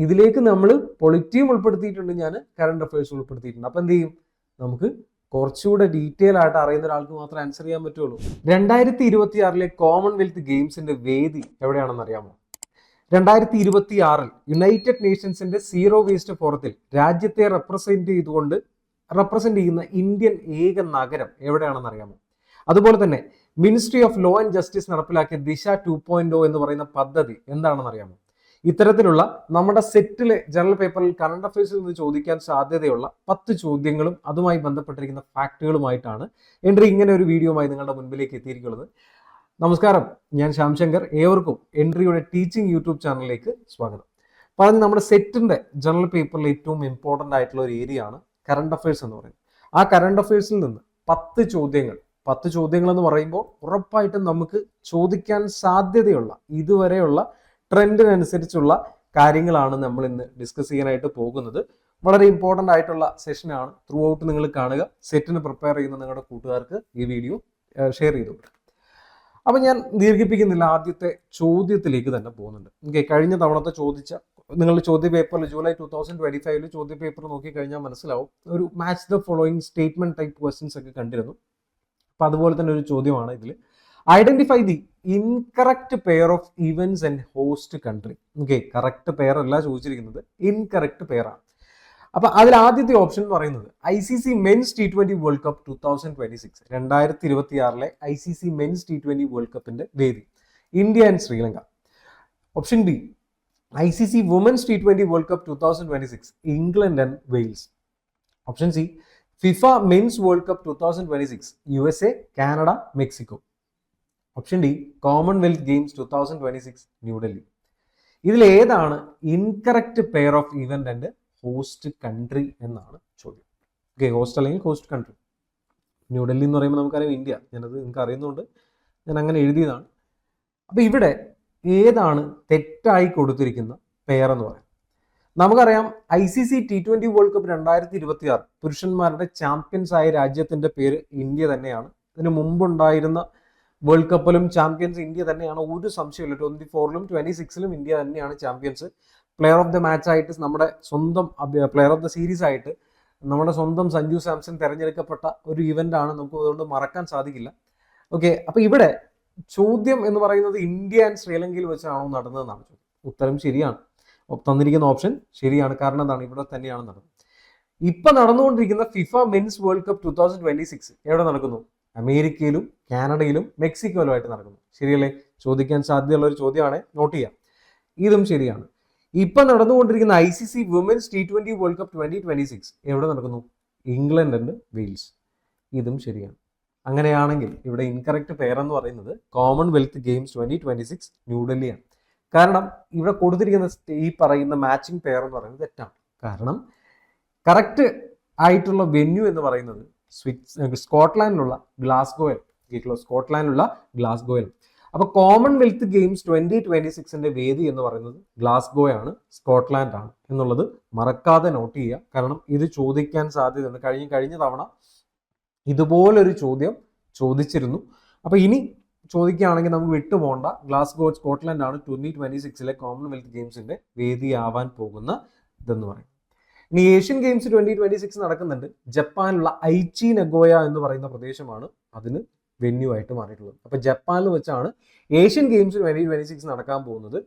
ഇതിലേക്ക് നമ്മൾ പൊളിറ്റിയും ഉൾപ്പെടുത്തിയിട്ടുണ്ട്, ഞാൻ കറണ്ട് അഫയേഴ്സ് ഉൾപ്പെടുത്തിയിട്ടുണ്ട്. അപ്പം എന്ത് ചെയ്യും, നമുക്ക് കുറച്ചുകൂടെ ഡീറ്റെയിൽ ആയിട്ട് അറിയുന്ന ഒരാൾക്ക് മാത്രമേ ആൻസർ ചെയ്യാൻ പറ്റുള്ളൂ. 2026 കോമൺവെൽത്ത് ഗെയിംസിന്റെ വേദി എവിടെയാണെന്ന് അറിയാമോ? 2026 യുണൈറ്റഡ് നേഷൻസിന്റെ സീറോ വേസ്റ്റ് ഫോറത്തിൽ രാജ്യത്തെ റെപ്രസെന്റ് ചെയ്യുന്ന ഇന്ത്യൻ ഏക നഗരം എവിടെയാണെന്ന് അറിയാമോ? അതുപോലെ തന്നെ ministry of law and justice നടപ്പിലാക്കിയ ദിശ 2.0 എന്ന് പറയുന്ന പദ്ധതി എന്താണെന്ന് അറിയാമോ? ഇത്തരത്തിലുള്ള നമ്മുടെ സെറ്റിലെ ജനറൽ പേപ്പറിൽ കറണ്ട് അഫയേഴ്സിൽ നിന്ന് ചോദിക്കാൻ സാധ്യതയുള്ള 10 ചോദ്യങ്ങളും അതുമായി ബന്ധപ്പെട്ടിരിക്കുന്ന ഫാക്ടുകളുമായിട്ടാണ് എൻട്രി ഇങ്ങനെ ഒരു വീഡിയോയുമായി നിങ്ങളുടെ മുൻപിലേക്ക് എത്തിയിരിക്കുന്നത്. നമസ്കാരം, ഞാൻ ശ്യാംശങ്കർ. ഏവർക്കും എൻട്രിയുടെ ടീച്ചിങ് യൂട്യൂബ് ചാനലിലേക്ക് സ്വാഗതം. പറഞ്ഞ് നമ്മുടെ സെറ്റിന്റെ ജനറൽ പേപ്പറിൽ ഏറ്റവും ഇമ്പോർട്ടൻ്റ് ആയിട്ടുള്ള ഒരു ഏരിയ ആണ് കറണ്ട് അഫയേഴ്സ് എന്ന് പറയുന്നത്. ആ കറണ്ട് അഫയേഴ്സിൽ നിന്ന് 10 ചോദ്യങ്ങൾ എന്ന് പറയുമ്പോൾ ഉറപ്പായിട്ടും നമുക്ക് ചോദിക്കാൻ സാധ്യതയുള്ള ഇതുവരെയുള്ള ട്രെൻഡിനനുസരിച്ചുള്ള കാര്യങ്ങളാണ് നമ്മൾ ഇന്ന് ഡിസ്കസ് ചെയ്യാനായിട്ട് പോകുന്നത്. വളരെ ഇമ്പോർട്ടൻ്റ് ആയിട്ടുള്ള സെഷനാണ്. ത്രൂ ഔട്ട് നിങ്ങൾ കാണുക. സെറ്റിന് പ്രിപ്പയർ ചെയ്യുന്ന നിങ്ങളുടെ കൂട്ടുകാർക്ക് ഈ വീഡിയോ ഷെയർ ചെയ്തു. അപ്പം ഞാൻ ദീർഘിപ്പിക്കുന്നില്ല, ആദ്യത്തെ ചോദ്യത്തിലേക്ക് തന്നെ പോകുന്നുണ്ട്. ഓക്കെ, കഴിഞ്ഞ തവണത്തെ നിങ്ങളുടെ ചോദ്യ പേപ്പറിൽ ജൂലൈ 2025 ചോദ്യ പേപ്പർ നോക്കിക്കഴിഞ്ഞാൽ മനസ്സിലാവും, ഒരു match the following statement type questions ഒക്കെ കണ്ടിരുന്നു. അപ്പം അതുപോലെ തന്നെ ഒരു ചോദ്യമാണ് ഇതിൽ. Identify the incorrect pair of events and host country. Okay, correct pair അല്ല ചോദിച്ചിരിക്കുന്നത്, ഇൻകറക്റ്റ് പെയർ ആണ്. അപ്പൊ അതിൽ ആദ്യത്തെ ഓപ്ഷൻ എന്ന് പറയുന്നത് ICC men's T20 world cup 2026 2026 ICC men's T20 world കപ്പിന്റെ വേദി India and Sri Lanka. Option B ICC women's T20 world cup 2026 England and Wales. Option C FIFA men's world cup 2026 USA, Canada, Mexico. Option D Commonwealth Games 2026 New Delhi. ഇതിൽ ഏതാണ് incorrect pair of event and host country എന്നാണ് ചോദ്യം. Okay, host അല്ലെങ്കിൽ host country. New Delhi എന്ന് പറയുമ്പോൾ നമുക്കറിയാം India. ഞാനത് നിങ്ങൾക്ക് അറിയുന്നതുകൊണ്ട് ഞാൻ അങ്ങനെ എഴുതിയതാണ്. അപ്പം ഇവിടെ ഏതാണ് തെറ്റായി കൊടുത്തിരിക്കുന്ന പെയർ എന്ന് പറയാം. നമുക്കറിയാം ICC T20 വേൾഡ് കപ്പ് 2026 പുരുഷന്മാരുടെ ചാമ്പ്യൻസ് ആയ രാജ്യത്തിന്റെ പേര് ഇന്ത്യ തന്നെയാണ്. ഇതിന് മുമ്പുണ്ടായിരുന്ന വേൾഡ് കപ്പിലും ചാമ്പ്യൻസ് ഇന്ത്യ തന്നെയാണ്, ഒരു സംശയമില്ല. 24ലും 26ലും ഇന്ത്യ തന്നെയാണ് champions. Player of the match ആയിട്ട് നമ്മുടെ സ്വന്തം പ്ലെയർ ഓഫ് ദ സീരീസ് ആയിട്ട് നമ്മുടെ സ്വന്തം സഞ്ജു സാംസൺ തിരഞ്ഞെടുക്കപ്പെട്ട ഒരു ഇവന്റ് ആണ്. നമുക്ക് അതുകൊണ്ട് മറക്കാൻ സാധിക്കില്ല. ഓക്കെ, അപ്പൊ ഇവിടെ ചോദ്യം എന്ന് പറയുന്നത് ഇന്ത്യ ആൻഡ് ശ്രീലങ്കയിൽ വെച്ചാണോ നടന്നതെന്നാണ് ചോദ്യം. ഉത്തരം ശരിയാണ്. തന്നിരിക്കുന്ന ഓപ്ഷൻ ശരിയാണ്. കാരണം എന്താണ്, ഇവിടെ തന്നെയാണ് നടന്നത്. ഇപ്പൊ നടന്നുകൊണ്ടിരിക്കുന്ന ഫിഫ മെൻസ് വേൾഡ് കപ്പ് 2026 എവിടെ നടക്കുന്നു? അമേരിക്കയിലും കാനഡയിലും മെക്സിക്കോയിലുമായിട്ട് നടക്കുന്നു. ശരിയല്ലേ? ചോദിക്കാൻ സാധ്യതയുള്ള ഒരു ചോദ്യമാണ്, നോട്ട് ചെയ്യാം. ഇതും ശരിയാണ്. ഇപ്പൊ നടന്നുകൊണ്ടിരിക്കുന്ന ICC women's T20 world cup 2026 എവിടെ നടക്കുന്നു? England and Wales. ഇതും ശരിയാണ്. അങ്ങനെയാണെങ്കിൽ ഇവിടെ ഇൻകറക്റ്റ് പെയർ എന്ന് പറയുന്നത് കോമൺവെൽത്ത് ഗെയിംസ് 2026 ന്യൂഡൽഹിയാണ്. കാരണം ഇവിടെ കൊടുത്തിരിക്കുന്ന ഈ പറയുന്ന മാച്ചിങ് പെയർ എന്ന് പറയുന്നത് തെറ്റാണ്. കാരണം കറക്റ്റ് ആയിട്ടുള്ള വെന്യൂ എന്ന് പറയുന്നത് സ്കോട്ട്ലാൻഡിലുള്ള ഗ്ലാസ്ഗോയിൽ. അപ്പൊ കോമൺവെൽത്ത് ഗെയിംസ് 2026ന്റെ വേദി എന്ന് പറയുന്നത് ഗ്ലാസ്ഗോയാണ്, സ്കോട്ട്ലാൻഡ് ആണ് എന്നുള്ളത് മറക്കാതെ നോട്ട് ചെയ്യുക. കാരണം ഇത് ചോദിക്കാൻ സാധ്യതയുണ്ട്. കഴിഞ്ഞ തവണ ഇതുപോലൊരു ചോദ്യം ചോദിച്ചിരുന്നു. അപ്പൊ ഇനി ചോദിക്കുകയാണെങ്കിൽ നമുക്ക് വിട്ടുപോകണ്ട. ഗ്ലാസ്ഗോ സ്കോട്ട്ലാൻഡ് ആണ് 2026 കോമൺവെൽത്ത് ഗെയിംസിന്റെ വേദിയാവാൻ പോകുന്ന ഇതെന്ന് പറയും. ഇനി ഏഷ്യൻ ഗെയിംസ് 2026 നടക്കുന്നുണ്ട്. ജപ്പാനിലുള്ള ഐച്ചി നഗോയ എന്ന് പറയുന്ന പ്രദേശമാണ് അതിന് വെന്യൂ ആയിട്ട് മാറിയിട്ടുള്ളത്. അപ്പൊ ജപ്പാനിൽ വെച്ചാണ് ഏഷ്യൻ ഗെയിംസ് 2026 നടക്കാൻ പോകുന്നത്.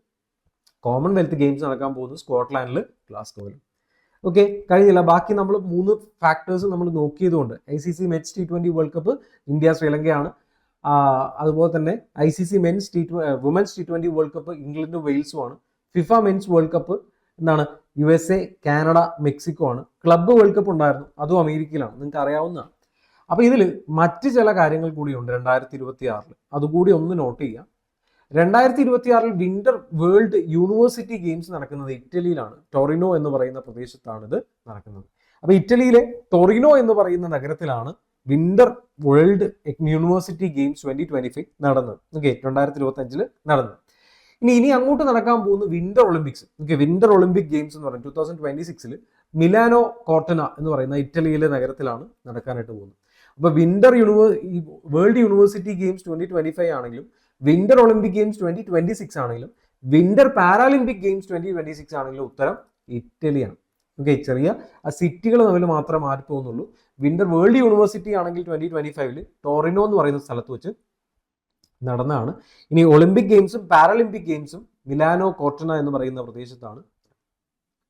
കോമൺവെൽത്ത് ഗെയിംസ് നടക്കാൻ പോകുന്നത് സ്കോട്ട്ലാൻഡിൽ, ഗ്ലാസ്ഗോയിൽ. ഓക്കെ, കഴിഞ്ഞില്ല. ബാക്കി നമ്മൾ 3 ഫാക്ടേഴ്സ് നമ്മൾ നോക്കിയതുകൊണ്ട് ICC men's T20 world cup India ശ്രീലങ്കയാണ്. അതുപോലെ തന്നെ ICC women's T20 world cup ഇംഗ്ലണ്ടും വെയിൽസും ആണ്. ഫിഫ മെൻസ് വേൾഡ് കപ്പ് എന്താണ്? USA, കാനഡ, മെക്സിക്കോ ആണ്. ക്ലബ്ബ് വേൾഡ് കപ്പ് ഉണ്ടായിരുന്നു, അതും അമേരിക്കയിലാണ്, നിങ്ങൾക്ക് അറിയാവുന്നതാണ്. അപ്പൊ ഇതിൽ മറ്റ് ചില കാര്യങ്ങൾ കൂടിയുണ്ട് 2026. അതുകൂടി ഒന്ന് നോട്ട് ചെയ്യാം. 2026 വിന്റർ വേൾഡ് യൂണിവേഴ്സിറ്റി ഗെയിംസ് നടക്കുന്നത് ഇറ്റലിയിലാണ്. ടൊറിനോ എന്ന് പറയുന്ന പ്രദേശത്താണ് ഇത് നടക്കുന്നത്. അപ്പൊ ഇറ്റലിയിലെ ടൊറിനോ എന്ന് പറയുന്ന നഗരത്തിലാണ് വിന്റർ വേൾഡ് യൂണിവേഴ്സിറ്റി ഗെയിംസ് 2025 നടന്നത്. ഓക്കെ, 2025 നടന്നത്. ഇനി അങ്ങോട്ട് നടക്കാൻ പോകുന്ന winter Olympics. Okay, winter Olympic games എന്ന് പറയുന്നത് 2026 മിലാനോ കോർട്ടന എന്ന് പറയുന്ന ഇറ്റലിയിലെ നഗരത്തിലാണ് നടക്കാനായിട്ട് പോകുന്നത്. അപ്പൊ വേൾഡ് യൂണിവേഴ്സിറ്റി ഗെയിംസ് 2025 ആണെങ്കിലും വിന്റർ ഒളിമ്പിക് ഗെയിംസ് 2026 ആണെങ്കിലും വിന്റർ പാരാലിമ്പിക് ഗെയിംസ് 2026 ആണെങ്കിലും ഉത്തരം ഇറ്റലിയാണ്. ഓക്കെ, ചെറിയ ആ സിറ്റികൾ തമ്മിൽ മാത്രമേ മാറി പോകുന്നുള്ളൂ. വിന്റർ വേൾഡ് യൂണിവേഴ്സിറ്റി ആണെങ്കിൽ 2025 ടോറിനോ എന്ന് പറയുന്ന സ്ഥലത്ത് വെച്ച് നടന്നതാണ്. ഇനി ഒളിമ്പിക് ഗെയിംസും പാരാലിമ്പിക് ഗെയിംസും മിലാനോ കോർട്ടന എന്ന് പറയുന്ന പ്രദേശത്താണ്.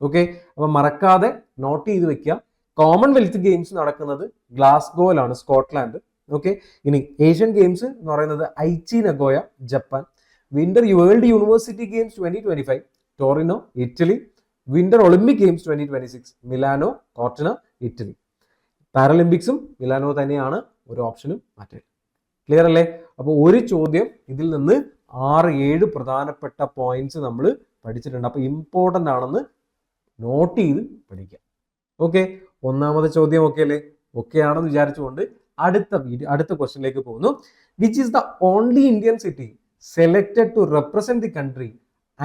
ഓക്കെ, അപ്പൊ മറക്കാതെ നോട്ട് ചെയ്ത് വെക്കുക. കോമൺവെൽത്ത് ഗെയിംസ് നടക്കുന്നത് ഗ്ലാസ്ഗോയിലാണ്, സ്കോട്ട്ലാൻഡ്. ഓക്കെ, ഇനി ഏഷ്യൻ ഗെയിംസ് എന്ന് പറയുന്നത് Aichi Nagoya, Japan. Winter world university games 2025 Torino, Italy. Winter Olympic Games 2026 Milano Cortina, Italy. പാരാലിമ്പിക്സും മിലാനോ തന്നെയാണ്, ഒരു ഓപ്ഷനും മാറ്റില്ല. ക്ലിയർ അല്ലേ? അപ്പോൾ ഒരു ചോദ്യം ഇതിൽ നിന്ന് 6-7 പ്രധാനപ്പെട്ട പോയിന്റ്സ് നമ്മൾ പഠിച്ചിട്ടുണ്ട്. അപ്പോൾ ഇമ്പോർട്ടൻ്റ് ആണെന്ന് നോട്ട് ചെയ്ത് പഠിക്കാം. ഓക്കെ, ഒന്നാമത്തെ ചോദ്യം ഓക്കെ അല്ലേ? ഓക്കെ ആണെന്ന് വിചാരിച്ചുകൊണ്ട് അടുത്ത ക്വസ്റ്റ്യനിലേക്ക് പോകുന്നു. Which is the only Indian city selected to represent the country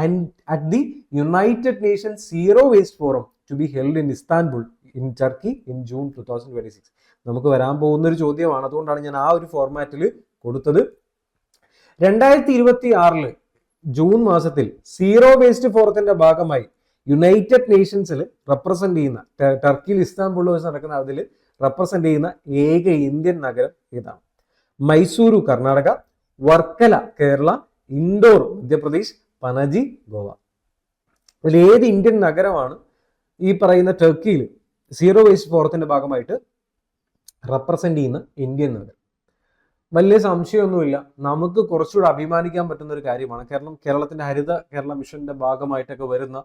and at the United Nations zero waste forum to be held in Istanbul in Turkey in June 2026? നമുക്ക് വരാൻ പോകുന്ന ഒരു ചോദ്യമാണ്, അതുകൊണ്ടാണ് ഞാൻ ആ ഒരു ഫോർമാറ്റിൽ കൊടുത്തത്. 2026 ജൂൺ മാസത്തിൽ സീറോ വേസ്റ്റ് ഫോറത്തിന്റെ ഭാഗമായി യുണൈറ്റഡ് നേഷൻസിൽ റെപ്രസെന്റ് ചെയ്യുന്ന, ടർക്കിയിൽ ഇസ്താൻബുളിൽ വെച്ച് നടക്കുന്ന അതിൽ റെപ്രസെന്റ് ചെയ്യുന്ന ഏക ഇന്ത്യൻ നഗരം ഏതാണ്? മൈസൂരു കർണാടക, വർക്കല കേരള, ഇൻഡോർ മധ്യപ്രദേശ്, പനജി ഗോവ. അതിൽ ഏത് ഇന്ത്യൻ നഗരമാണ് ഈ പറയുന്ന ടർക്കിയിൽ സീറോ വേസ്റ്റ് ഫോറത്തിന്റെ ഭാഗമായിട്ട് റെപ്രസെന്റ് ചെയ്യുന്ന ഇന്ത്യൻ നഗരം? വലിയ സംശയമൊന്നുമില്ല, നമുക്ക് കുറച്ചുകൂടെ അഭിമാനിക്കാൻ പറ്റുന്ന ഒരു കാര്യമാണ്. കേരളത്തിന്റെ ഹരിത കേരള മിഷന്റെ ഭാഗമായിട്ടൊക്കെ വരുന്ന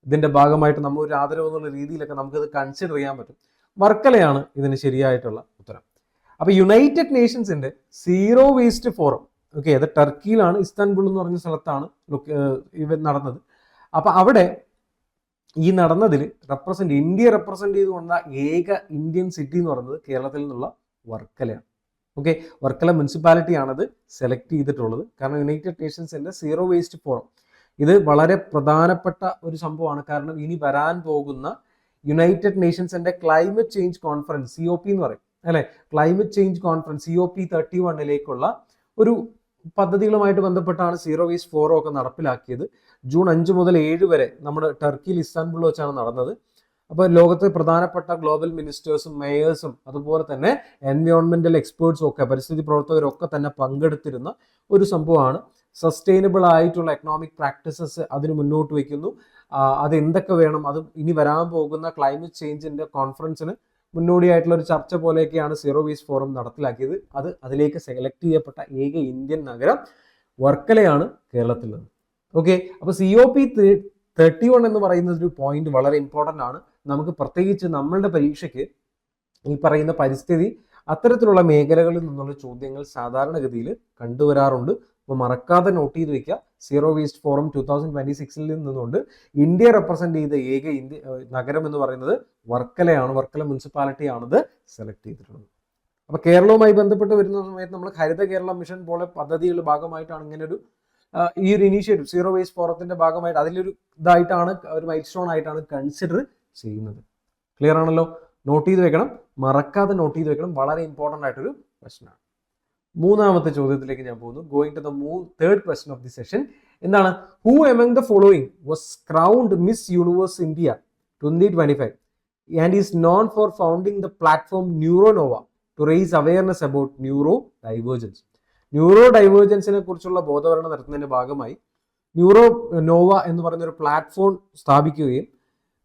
ഇതിന്റെ ഭാഗമായിട്ട് നമ്മൾ ഒരു ആദരവ് എന്നുള്ള രീതിയിലൊക്കെ നമുക്കിത് കൺസിഡർ ചെയ്യാൻ പറ്റും. വർക്കലയാണ് ഇതിന് ശരിയായിട്ടുള്ള ഉത്തരം. അപ്പൊ യുണൈറ്റഡ് നേഷൻസിന്റെ സീറോ വേസ്റ്റ് ഫോറം, ഓക്കെ, അത് ടർക്കിയിലാണ്, ഇസ്താൻബുൾ എന്ന് പറഞ്ഞ സ്ഥലത്താണ് ഇവ നടന്നത്. അപ്പൊ അവിടെ ഈ നടന്നതിൽ ഇന്ത്യ റെപ്രസെന്റ് ചെയ്ത് വന്ന ഏക ഇന്ത്യൻ സിറ്റി എന്ന് പറയുന്നത് കേരളത്തിൽ നിന്നുള്ള വർക്കലയാണ്. ഓക്കെ, വർക്കല മുനിസിപ്പാലിറ്റി ആണത് സെലക്ട് ചെയ്തിട്ടുള്ളത്. കാരണം യുണൈറ്റഡ് നേഷൻസിന്റെ സീറോ വേസ്റ്റ് ഫോറം ഇത് വളരെ പ്രധാനപ്പെട്ട ഒരു സംഭവമാണ്. കാരണം ഇനി വരാൻ പോകുന്ന യുണൈറ്റഡ് നേഷൻസിന്റെ ക്ലൈമറ്റ് ചേഞ്ച് കോൺഫറൻസ്, COP എന്ന് പറയും അല്ലെ, ക്ലൈമറ്റ് ചേഞ്ച് കോൺഫറൻസ് COP 31 ഒരു പദ്ധതികളുമായിട്ട് ബന്ധപ്പെട്ടാണ് സീറോ വേസ്റ്റ് ഫോറം ഒക്കെ നടപ്പിലാക്കിയത്. ജൂൺ 5 മുതൽ 7 വരെ നമ്മുടെ ടർക്കിയിൽ ഇസ്താൻബുളിൽ വെച്ചാണ് നടന്നത്. അപ്പോൾ ലോകത്തെ പ്രധാനപ്പെട്ട ഗ്ലോബൽ മിനിസ്റ്റേഴ്സും മേയേഴ്സും അതുപോലെ തന്നെ എൻവയോൺമെന്റൽ എക്സ്പേർട്സും ഒക്കെ, പരിസ്ഥിതി പ്രവർത്തകരൊക്കെ തന്നെ പങ്കെടുത്തിരുന്ന ഒരു സംഭവമാണ്. സസ്റ്റൈനബിൾ ആയിട്ടുള്ള എക്കണോമിക് പ്രാക്ടീസസ് അതിന് മുന്നോട്ട് വയ്ക്കുന്നു. അത് എന്തൊക്കെ വേണം, അത് ഇനി വരാൻ പോകുന്ന ക്ലൈമറ്റ് ചേഞ്ചിന്റെ കോൺഫറൻസിന് മുന്നോടിയായിട്ടുള്ള ഒരു ചർച്ച പോലെയൊക്കെയാണ് സീറോ വേസ്റ്റ് ഫോറം നടപ്പിലാക്കിയത്. അതിലേക്ക് സെലക്ട് ചെയ്യപ്പെട്ട ഏക ഇന്ത്യൻ നഗരം വർക്കലയാണ് കേരളത്തിൽ നിന്ന്. ഓക്കെ, അപ്പോൾ COP 31 എന്ന് പറയുന്ന ഒരു പോയിന്റ് വളരെ ഇമ്പോർട്ടൻ്റ് ആണ്. നമുക്ക് പ്രത്യേകിച്ച് നമ്മളുടെ പരീക്ഷയ്ക്ക് ഈ പറയുന്ന പരിസ്ഥിതി അത്തരത്തിലുള്ള മേഖലകളിൽ നിന്നുള്ള ചോദ്യങ്ങൾ സാധാരണഗതിയിൽ കണ്ടുവരാറുണ്ട്. അപ്പോൾ മറക്കാതെ നോട്ട് ചെയ്ത് വെക്കുക. സീറോ വേസ്റ്റ് ഫോറം 2026 നിന്നുകൊണ്ട് ഇന്ത്യ റെപ്രസെന്റ് ചെയ്ത ഏക നഗരം എന്ന് പറയുന്നത് വർക്കലയാണ്. വർക്കല മുനിസിപ്പാലിറ്റി ആണത് സെലക്ട് ചെയ്തിട്ടുള്ളത്. അപ്പൊ കേരളവുമായി ബന്ധപ്പെട്ട് വരുന്ന സമയത്ത് നമ്മൾ ഹരിത കേരള മിഷൻ പോലെ പദ്ധതികളുടെ ഭാഗമായിട്ടാണ് ഇങ്ങനെ ഒരു ഈ ഒരു ഇനീഷ്യേറ്റീവ് സീറോ വേസ്റ്റ് ഫോറത്തിന്റെ ഭാഗമായിട്ട് അതിലൊരു ഇതായിട്ടാണ്, ഒരു മൈൽ സ്റ്റോൺ ആയിട്ടാണ് കൺസിഡർ ചെയ്യുന്നത്. ക്ലിയർ ആണല്ലോ? നോട്ട് ചെയ്ത് വെക്കണം, മറക്കാതെ നോട്ട് ചെയ്ത് വെക്കണം. വളരെ ഇമ്പോർട്ടൻ്റ് ആയിട്ടൊരു പ്രശ്നമാണ്. മൂന്നാമത്തെ ചോദ്യത്തിലേക്ക് ഞാൻ പോകുന്നു. Going to the third question of the session. എന്താണ്? Who among the following was crowned Miss Universe India 2025 and is known for founding the platform Neuronova to raise awareness about neuro divergence? Neuro ഡൈവേർജൻസിനെ കുറിച്ചുള്ള ബോധവൽക്കരണം നടത്തുന്നതിന്റെ ഭാഗമായി neuro Nova എന്ന് പറയുന്ന ഒരു platform സ്ഥാപിക്കുകയും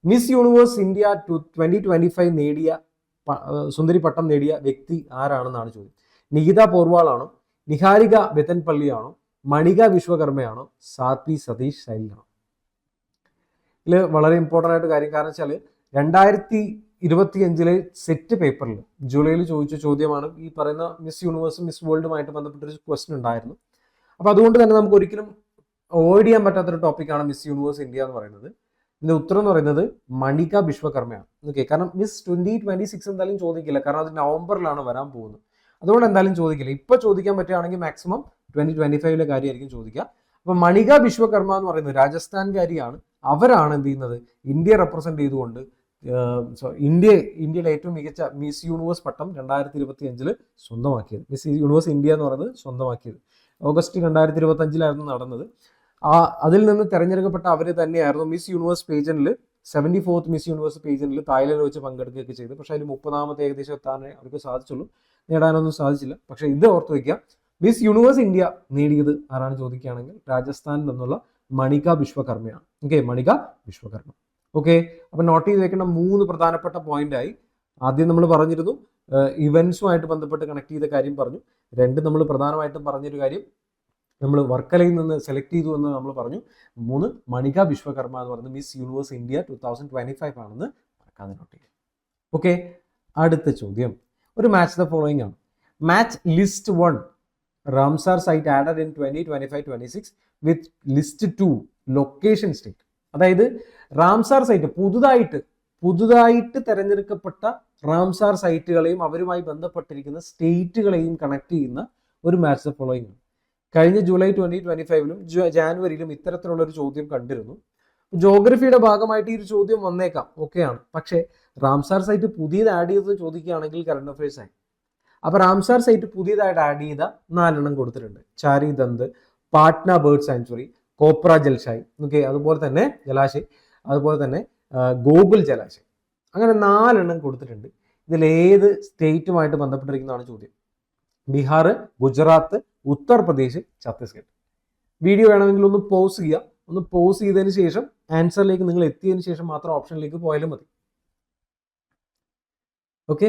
മിസ് യൂണിവേഴ്സ് ഇന്ത്യ 2025 നേടിയ സുന്ദരി പട്ടം നേടിയ വ്യക്തി ആരാണെന്നാണ് ചോദ്യം. നികിത പോർവാളാണോ, നിഹാരിക ബെത്തൻപള്ളിയാണോ, മണിക വിശ്വകർമ്മയാണോ, സാത്വി സതീഷ് ശൈലിയാണോ? ഇതിൽ വളരെ ഇമ്പോർട്ടൻ്റ് ആയിട്ട് കാര്യം, കാരണം വെച്ചാൽ 2025 സെറ്റ് പേപ്പറിൽ ജൂലൈയിൽ ചോദിച്ച ചോദ്യമാണ്. ഈ പറയുന്ന മിസ് യൂണിവേഴ്സും മിസ് വേൾഡുമായിട്ട് ബന്ധപ്പെട്ടൊരു ക്വസ്റ്റ്യൻ ഉണ്ടായിരുന്നു. അപ്പോൾ അതുകൊണ്ട് തന്നെ നമുക്ക് ഒരിക്കലും അവോയ്ഡ് ചെയ്യാൻ പറ്റാത്തൊരു ടോപ്പിക്കാണ് മിസ് യൂണിവേഴ്സ് ഇന്ത്യ എന്ന് പറയുന്നത്. ഇതിന്റെ ഉത്തരം എന്ന് പറയുന്നത് മണിക വിശ്വകർമ്മയാണ്. ഓക്കെ, കാരണം മിസ് 2026 എന്തായാലും ചോദിക്കില്ല, കാരണം അത് നവംബറിലാണ് വരാൻ പോകുന്നത്. അതുകൊണ്ട് എന്തായാലും ചോദിക്കില്ല. ഇപ്പൊ ചോദിക്കാൻ പറ്റുകയാണെങ്കിൽ മാക്സിമം 2025 കാര്യമായിരിക്കും ചോദിക്കുക. അപ്പൊ മണിക വിശ്വകർമ്മ എന്ന് പറയുന്നത് രാജസ്ഥാൻകാരിയാണ്. അവരാണ് എന്ത് ചെയ്യുന്നത്, ഇന്ത്യ റെപ്രസെന്റ് ചെയ്തുകൊണ്ട് ഇന്ത്യയിലെ ഏറ്റവും മികച്ച മിസ് യൂണിവേഴ്സ് പട്ടം 2025 സ്വന്തമാക്കിയത്. മിസ് യൂണിവേഴ്സ് ഇന്ത്യ എന്ന് പറയുന്നത് സ്വന്തമാക്കിയത് ഓഗസ്റ്റ് 2025 നടന്നത്. അതിൽ നിന്ന് തിരഞ്ഞെടുക്കപ്പെട്ട അവർ തന്നെയായിരുന്നു മിസ് യൂണിവേഴ്സ് പേജനിൽ 74th മിസ് യൂണിവേഴ്സ് പേജനിൽ തായ്ലൻഡിൽ വെച്ച് പങ്കെടുക്കുകയൊക്കെ ചെയ്തു. പക്ഷേ അതിൽ 30ാമത്തെ ഏകദേശം എത്താനേ അവർക്ക് സാധിച്ചുള്ളൂ, നേടാനൊന്നും സാധിച്ചില്ല. പക്ഷേ ഇത് ഓർത്ത് വയ്ക്കുക, മിസ് യൂണിവേഴ്സ് ഇന്ത്യ നേടിയത് ആരാണ് ചോദിക്കുകയാണെങ്കിൽ രാജസ്ഥാനിൽ നിന്നുള്ള മണിക വിശ്വകർമ്മയാണ്. ഓക്കെ, മണിക വിശ്വകർമ്മ. ഓക്കെ, അപ്പം നോട്ട് ചെയ്ത് വെക്കേണ്ട 3 പ്രധാനപ്പെട്ട പോയിന്റായി. ആദ്യം നമ്മൾ പറഞ്ഞിരുന്നു ഇവൻസുമായിട്ട് ബന്ധപ്പെട്ട് കണക്ട് ചെയ്ത കാര്യം പറഞ്ഞു. 2 നമ്മൾ പ്രധാനമായിട്ടും പറഞ്ഞൊരു കാര്യം നമ്മൾ വർക്കലയിൽ നിന്ന് സെലക്ട് ചെയ്തു എന്ന് നമ്മൾ പറഞ്ഞു. 3 മണിക വിശ്വകർമ്മ എന്ന് പറയുന്നത് മിസ് യൂണിവേഴ്സ് ഇന്ത്യ 2025 ആണെന്ന് മറക്കാതെ നോട്ട് ചെയ്യുക. ഓക്കെ, അടുത്ത ചോദ്യം ഒരു മാച്ച് ദ ഫോളോയിങ് ആണ്. Match list 1 Ramsar site added in 2025-26 with list 2 location state. അതായത് റാംസാർ സൈറ്റ് പുതുതായിട്ട് തിരഞ്ഞെടുക്കപ്പെട്ട റാംസാർ സൈറ്റുകളെയും അവരുമായി ബന്ധപ്പെട്ടിരിക്കുന്ന സ്റ്റേറ്റുകളെയും കണക്ട് ചെയ്യുന്ന ഒരു മാച്ച് ദ ഫോളോയിങ് ആണ്. കഴിഞ്ഞ ജൂലൈ 2025-ലും ജാനുവരിയിലും ഇത്തരത്തിലുള്ള ഒരു ചോദ്യം കണ്ടിരുന്നു. ജോഗ്രഫിയുടെ ഭാഗമായിട്ട് ഈ ഒരു ചോദ്യം വന്നേക്കാം, ഓക്കെയാണ്. പക്ഷേ റാംസാർ സൈറ്റ് പുതിയത് ആഡ് ചെയ്തത് ചോദിക്കുകയാണെങ്കിൽ കറണ്ട് അഫയേഴ്സ് ആയി. അപ്പോൾ റാംസാർ സൈറ്റ് പുതിയതായിട്ട് ആഡ് ചെയ്ത 4 കൊടുത്തിട്ടുണ്ട്. Charidhand, Patna bird sanctuary, Kopra Jalashay, okay, അതുപോലെ തന്നെ ജലാശയ്, അതുപോലെ തന്നെ ഗോകുൽ ജലാശയം. അങ്ങനെ 4 കൊടുത്തിട്ടുണ്ട്. ഇതിലേത് സ്റ്റേറ്റുമായിട്ട് ബന്ധപ്പെട്ടിരിക്കുന്നതാണ് ചോദ്യം. ബീഹാർ, ഗുജറാത്ത്, ഉത്തർപ്രദേശ്, ഛത്തീസ്ഗഡ്. വീഡിയോ വേണമെങ്കിൽ ഒന്ന് പോസ് ചെയ്യുക. ഒന്ന് പോസ് ചെയ്തതിന് ശേഷം ആൻസറിലേക്ക് നിങ്ങൾ എത്തിയതിന് ശേഷം മാത്രം ഓപ്ഷനിലേക്ക് പോയാലും മതി. ഓക്കെ,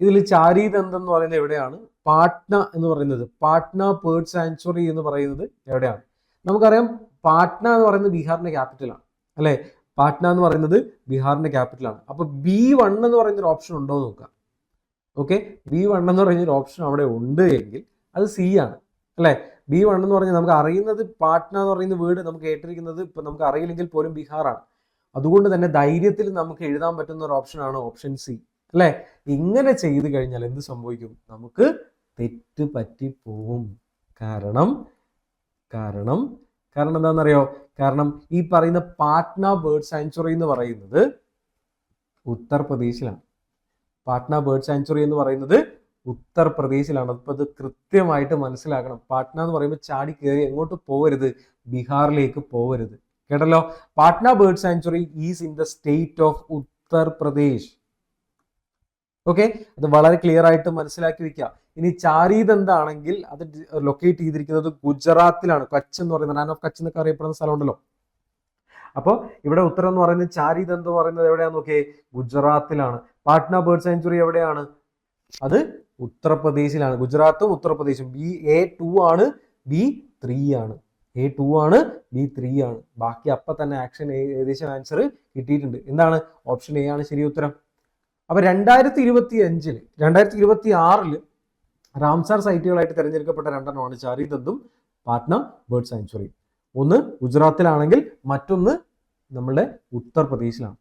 ഇതിൽ ചാരിദന്ത് എന്ന് പറയുന്നത് എവിടെയാണ്? പാട്ന എന്ന് പറയുന്നത്, പാട്ന ബേർഡ് സാങ്ച്വറി എന്ന് പറയുന്നത് എവിടെയാണ്? നമുക്കറിയാം പാട്ന എന്ന് പറയുന്നത് ബീഹാറിന്റെ ക്യാപിറ്റലാണ്, അല്ലേ? പാട്ന എന്ന് പറയുന്നത് ബീഹാറിന്റെ ക്യാപിറ്റലാണ്. അപ്പോൾ B1 എന്ന് പറയുന്നൊരു ഓപ്ഷൻ ഉണ്ടോ എന്ന് നോക്കാം. ഓക്കെ, B1 എന്ന് പറയുന്നൊരു ഓപ്ഷൻ അവിടെ ഉണ്ട് എങ്കിൽ അത് C ആണ്, അല്ലേ? B1 എന്ന് പറഞ്ഞാൽ നമുക്ക് അറിയുന്നത് പാട്ന എന്ന് പറയുന്ന വേർഡ് നമുക്ക് കേട്ടിരിക്കുന്നത് ഇപ്പം നമുക്ക് അറിയില്ലെങ്കിൽ പോലും ബീഹാറാണ്. അതുകൊണ്ട് തന്നെ ധൈര്യത്തിൽ നമുക്ക് എഴുതാൻ പറ്റുന്ന ഒരു ഓപ്ഷനാണ് ഓപ്ഷൻ C, അല്ലേ? ഇങ്ങനെ ചെയ്ത് കഴിഞ്ഞാൽ എന്ത് സംഭവിക്കും? നമുക്ക് തെറ്റ് പറ്റിപ്പോവും. കാരണം എന്താണെന്നറിയോ? കാരണം ഈ പറയുന്ന പാട്ന ബേർഡ് സാങ്ച്വറി എന്ന് പറയുന്നത് ഉത്തർപ്രദേശിലാണ്. പാട്ന ബേർഡ് സാങ്ച്വറി എന്ന് പറയുന്നത് ഉത്തർപ്രദേശിലാണ്. അപ്പോൾ അത് കൃത്യമായിട്ട് മനസ്സിലാക്കണം. പാട്ന എന്ന് പറയുമ്പോൾ ചാടി കയറി എങ്ങോട്ട് പോകരുത്, ബീഹാറിലേക്ക് പോകരുത്. കേട്ടല്ലോ? Patna bird sanctuary is in the state of Uttar Pradesh. Okay, അത് വളരെ ക്ലിയർ ആയിട്ട് മനസ്സിലാക്കി വെക്കുക. ഇനി ചാരിദന്ത് ആണെങ്കിൽ അത് ലൊക്കേറ്റ് ചെയ്തിരിക്കുന്നത് ഗുജറാത്തിലാണ്. കച്ച് എന്ന് പറയുന്നത്, റാൻ ഓഫ് കച്ച് എന്നൊക്കെ അറിയപ്പെടുന്ന സ്ഥലമുണ്ടല്ലോ. അപ്പോൾ ഇവിടെ ഉത്തരം എന്ന് പറയുന്നത് ചാരിദന്ത് എന്ന് പറയുന്നത് എവിടെയാന്ന് നോക്കിയേ? ഗുജറാത്തിലാണ്. പാട്ന ബേർഡ് സാങ്ച്വറി എവിടെയാണ്? അത് ഉത്തർപ്രദേശിലാണ്. ഗുജറാത്തും ഉത്തർപ്രദേശും. A2 ആണ്, B3 ആണ്. A2 ആണ്, B3 ആണ്. ബാക്കി അപ്പം തന്നെ ആക്ഷൻ ഏകദേശം ആൻസർ കിട്ടിയിട്ടുണ്ട്. എന്താണ്? ഓപ്ഷൻ A ആണ് ശരി ഉത്തരം. അപ്പൊ 2026 റാംസാർ സൈറ്റുകളായിട്ട് തിരഞ്ഞെടുക്കപ്പെട്ട 2 ചാരിദന്തും പാട്ന ബേർഡ് സാങ്ച്വറി. ഒന്ന് ഗുജറാത്തിലാണെങ്കിൽ മറ്റൊന്ന് നമ്മളുടെ ഉത്തർപ്രദേശിലാണ്.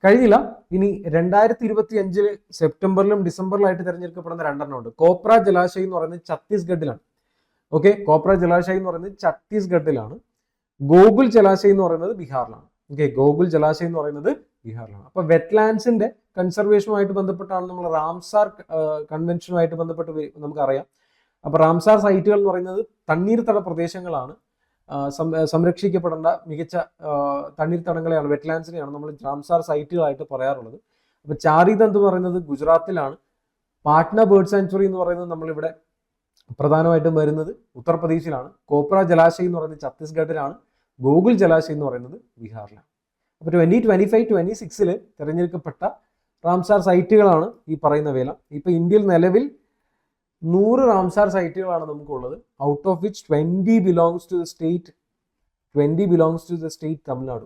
കഴിഞ്ഞില്ല. ഇനി 2025 സെപ്റ്റംബറിലും ഡിസംബറിലായിട്ട് തിരഞ്ഞെടുക്കപ്പെടുന്ന 2 ഉണ്ട്. കോപ്ര ജലാശയം എന്ന് പറയുന്നത് ഛത്തീസ്ഗഡിലാണ്. ഓക്കെ, കോപ്ര ജലാശയം എന്ന് പറയുന്നത് ഛത്തീസ്ഗഡിലാണ്. ഗോകുൽ ജലാശയം എന്ന് പറയുന്നത് ബീഹാറിലാണ്. ഓക്കെ, ഗോകുൽ ജലാശയം എന്ന് പറയുന്നത് ബീഹാറിലാണ്. അപ്പൊ വെറ്റ്ലാൻഡ്സിന്റെ കൺസർവേഷനുമായിട്ട് ബന്ധപ്പെട്ടാണ് നമ്മൾ റാംസാർ കൺവെൻഷനുമായിട്ട് ബന്ധപ്പെട്ട് നമുക്കറിയാം. അപ്പൊ റാംസാർ സൈറ്റുകൾ എന്ന് പറയുന്നത് തണ്ണീർത്തട പ്രദേശങ്ങളാണ്. സംരക്ഷിക്കപ്പെടേണ്ട മികച്ച തണ്ണീർത്തടങ്ങളെയാണ്, വെറ്റ്ലാൻഡ്സിനെയാണ് നമ്മൾ റാംസാർ സൈറ്റുകളായിട്ട് പറയാറുള്ളത്. അപ്പൊ ചാരിദന്ത് എന്ന് പറയുന്നത് ഗുജറാത്തിലാണ്. പാട്ന ബേർഡ് സാങ്ച്വറി എന്ന് പറയുന്നത് നമ്മളിവിടെ പ്രധാനമായിട്ടും വരുന്നത് ഉത്തർപ്രദേശിലാണ്. കോപ്ര ജലാശയം എന്ന് പറയുന്നത് ഛത്തീസ്ഗഡിലാണ്. ഗോകുൽ ജലാശയം എന്ന് പറയുന്നത് ബീഹാറിലാണ്. അപ്പോൾ 2025-26 തിരഞ്ഞെടുക്കപ്പെട്ട റാംസാർ സൈറ്റുകളാണ് ഈ പറയുന്ന വേല. ഇപ്പൊ ഇന്ത്യയിൽ നിലവിൽ 100 റാംസാർ സൈറ്റുകളാണ് നമുക്കുള്ളത്. Out of which 20 belongs to the state Tamil Nadu.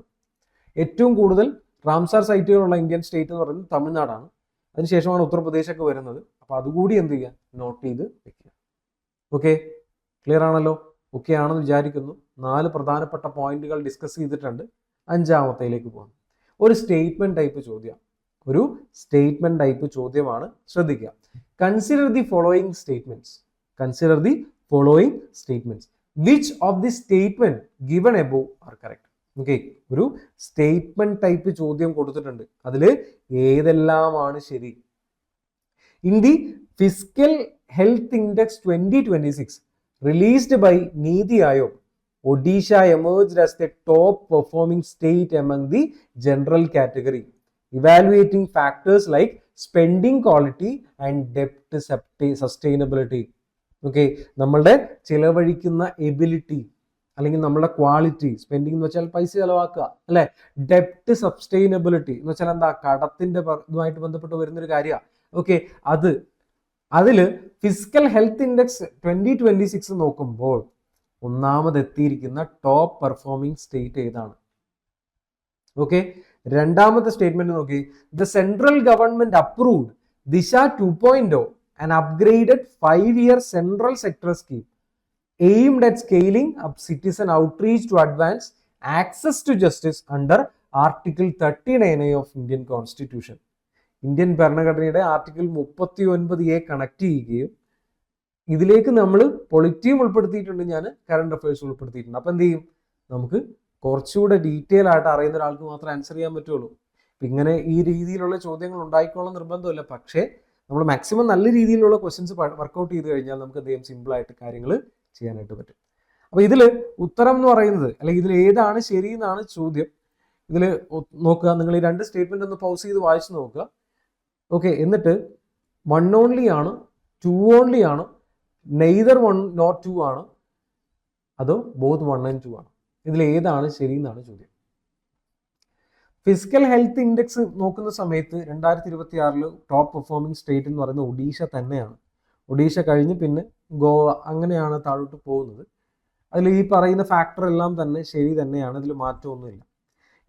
ഏറ്റവും കൂടുതൽ റാംസാർ സൈറ്റുകളുള്ള ഇന്ത്യൻ സ്റ്റേറ്റ് എന്ന് പറയുന്നത് തമിഴ്നാടാണ്. അതിനുശേഷമാണ് ഉത്തർപ്രദേശൊക്കെ വരുന്നത്. അപ്പോൾ അതുകൂടി എന്ത് ചെയ്യുക? നോട്ട് ചെയ്ത് വെക്കുക. ഓക്കെ, ക്ലിയർ ആണല്ലോ? ഓക്കെ ആണെന്ന് വിചാരിക്കുന്നു. 4 പ്രധാനപ്പെട്ട പോയിന്റുകൾ ഡിസ്കസ് ചെയ്തിട്ടുണ്ട്. 5ാമത്തേലേക്ക് പോകുന്നു. ഒരു സ്റ്റേറ്റ്മെന്റ് ടൈപ്പ് ചോദ്യമാണ്. ശ്രദ്ധിക്കുക. Consider the following statements. Which of the statement given above are correct? Okay, ഒരു സ്റ്റേറ്റ്മെന്റ് ടൈപ്പ് ചോദ്യം കൊടുത്തിട്ടുണ്ട്. അതിൽ ഏതെല്ലാമാണ് ശരി? In the fiscal health index 2026 released by Niti Aayog, Odisha emerged as the top performing state among the general category, evaluating factors like spending quality and debt sustainability. Okay, നമ്മളുടെ ചിലവഴിക്കുന്ന ability അല്ലെങ്കിൽ നമ്മുടെ ക്വാളിറ്റി, സ്പെൻഡിങ് എന്ന് വെച്ചാൽ പൈസ ചിലവാക്കുക അല്ലെ, ഡെപ്റ്റ് സസ്റ്റൈനബിലിറ്റി എന്ന് വെച്ചാൽ എന്താ, കടത്തിന്റെ ഇതുമായിട്ട് ബന്ധപ്പെട്ട് വരുന്നൊരു കാര്യമാണ്. ഓക്കെ, അതില് ഫിസിക്കൽ ഹെൽത്ത് ഇൻഡെക്സ് 2026 നോക്കുമ്പോൾ ഒന്നാമതെത്തിയിരിക്കുന്ന ടോപ്പ് പെർഫോമിംഗ് സ്റ്റേറ്റ് ഏതാണ്? ഓക്കെ, രണ്ടാമത്തെ സ്റ്റേറ്റ്മെന്റ് നോക്കി, ദ സെൻട്രൽ ഗവൺമെന്റ് അപ്രൂവ്ഡ് ദിശ 2.0, an upgraded 5-year central sector scheme aimed at scaling up citizen outreach to advance access to justice under Article 39A of Indian Constitution. Indian ഭരണഘടനയുടെ article 39A connect ചെയ്യുകയും ഇതിലേക്ക് നമ്മൾ പൊളിറ്റിയും ഉൾപ്പെടുത്തിയിട്ടുണ്ട്, ഞാൻ current affairs ഉൾപ്പെടുത്തിയിട്ടുണ്ട്. അപ്പം എന്ത് ചെയ്യും, നമുക്ക് കുറച്ചുകൂടെ ഡീറ്റെയിൽ ആയിട്ട് അറിയുന്ന ഒരാൾക്ക് മാത്രമേ ആൻസർ ചെയ്യാൻ പറ്റുള്ളൂ. ഇങ്ങനെ ഈ രീതിയിലുള്ള ചോദ്യങ്ങൾ ഉണ്ടായിക്കോളാൻ നിർബന്ധമില്ല, പക്ഷേ നമ്മൾ മാക്സിമം നല്ല രീതിയിലുള്ള ക്വസ്റ്റ്യൻസ് വർക്കൗട്ട് ചെയ്ത് കഴിഞ്ഞാൽ നമുക്ക് എന്ത് ചെയ്യും, സിമ്പിളായിട്ട് കാര്യങ്ങൾ ചെയ്യാനായിട്ട് പറ്റും. അപ്പോൾ ഇതിൽ ഉത്തരം എന്ന് പറയുന്നത്, അല്ലെങ്കിൽ ഇതിൽ ഏതാണ് ശരി എന്നാണ് ചോദ്യം. ഇതിൽ നോക്കുക, നിങ്ങൾ ഈ രണ്ട് സ്റ്റേറ്റ്മെന്റ് ഒന്ന് പൗസ് ചെയ്ത് വായിച്ച് നോക്കുക. ഓക്കെ, എന്നിട്ട് 1 ഓൺലി ആണ്, 2 ഓൺലി ആണ്, നെയ്തർ 1 nor 2 ആണ്, അതോ ബോത്ത് 1 and 2 ആണ്? ഇതിൽ ഏതാണ് ശരി എന്നാണ് ചോദ്യം. ഫിസിക്കൽ ഹെൽത്ത് ഇൻഡെക്സ് നോക്കുന്ന സമയത്ത് 2026 ടോപ്പ് പെർഫോമിംഗ് സ്റ്റേറ്റ് എന്ന് പറയുന്നത് ഒഡീഷ തന്നെയാണ്. ഒഡീഷ കഴിഞ്ഞ് പിന്നെ ഗോവ, അങ്ങനെയാണ് താഴോട്ട് പോകുന്നത്. അതിൽ ഈ പറയുന്ന ഫാക്ടർ എല്ലാം തന്നെ ശരി തന്നെയാണ്, ഇതിൽ മാറ്റമൊന്നുമില്ല.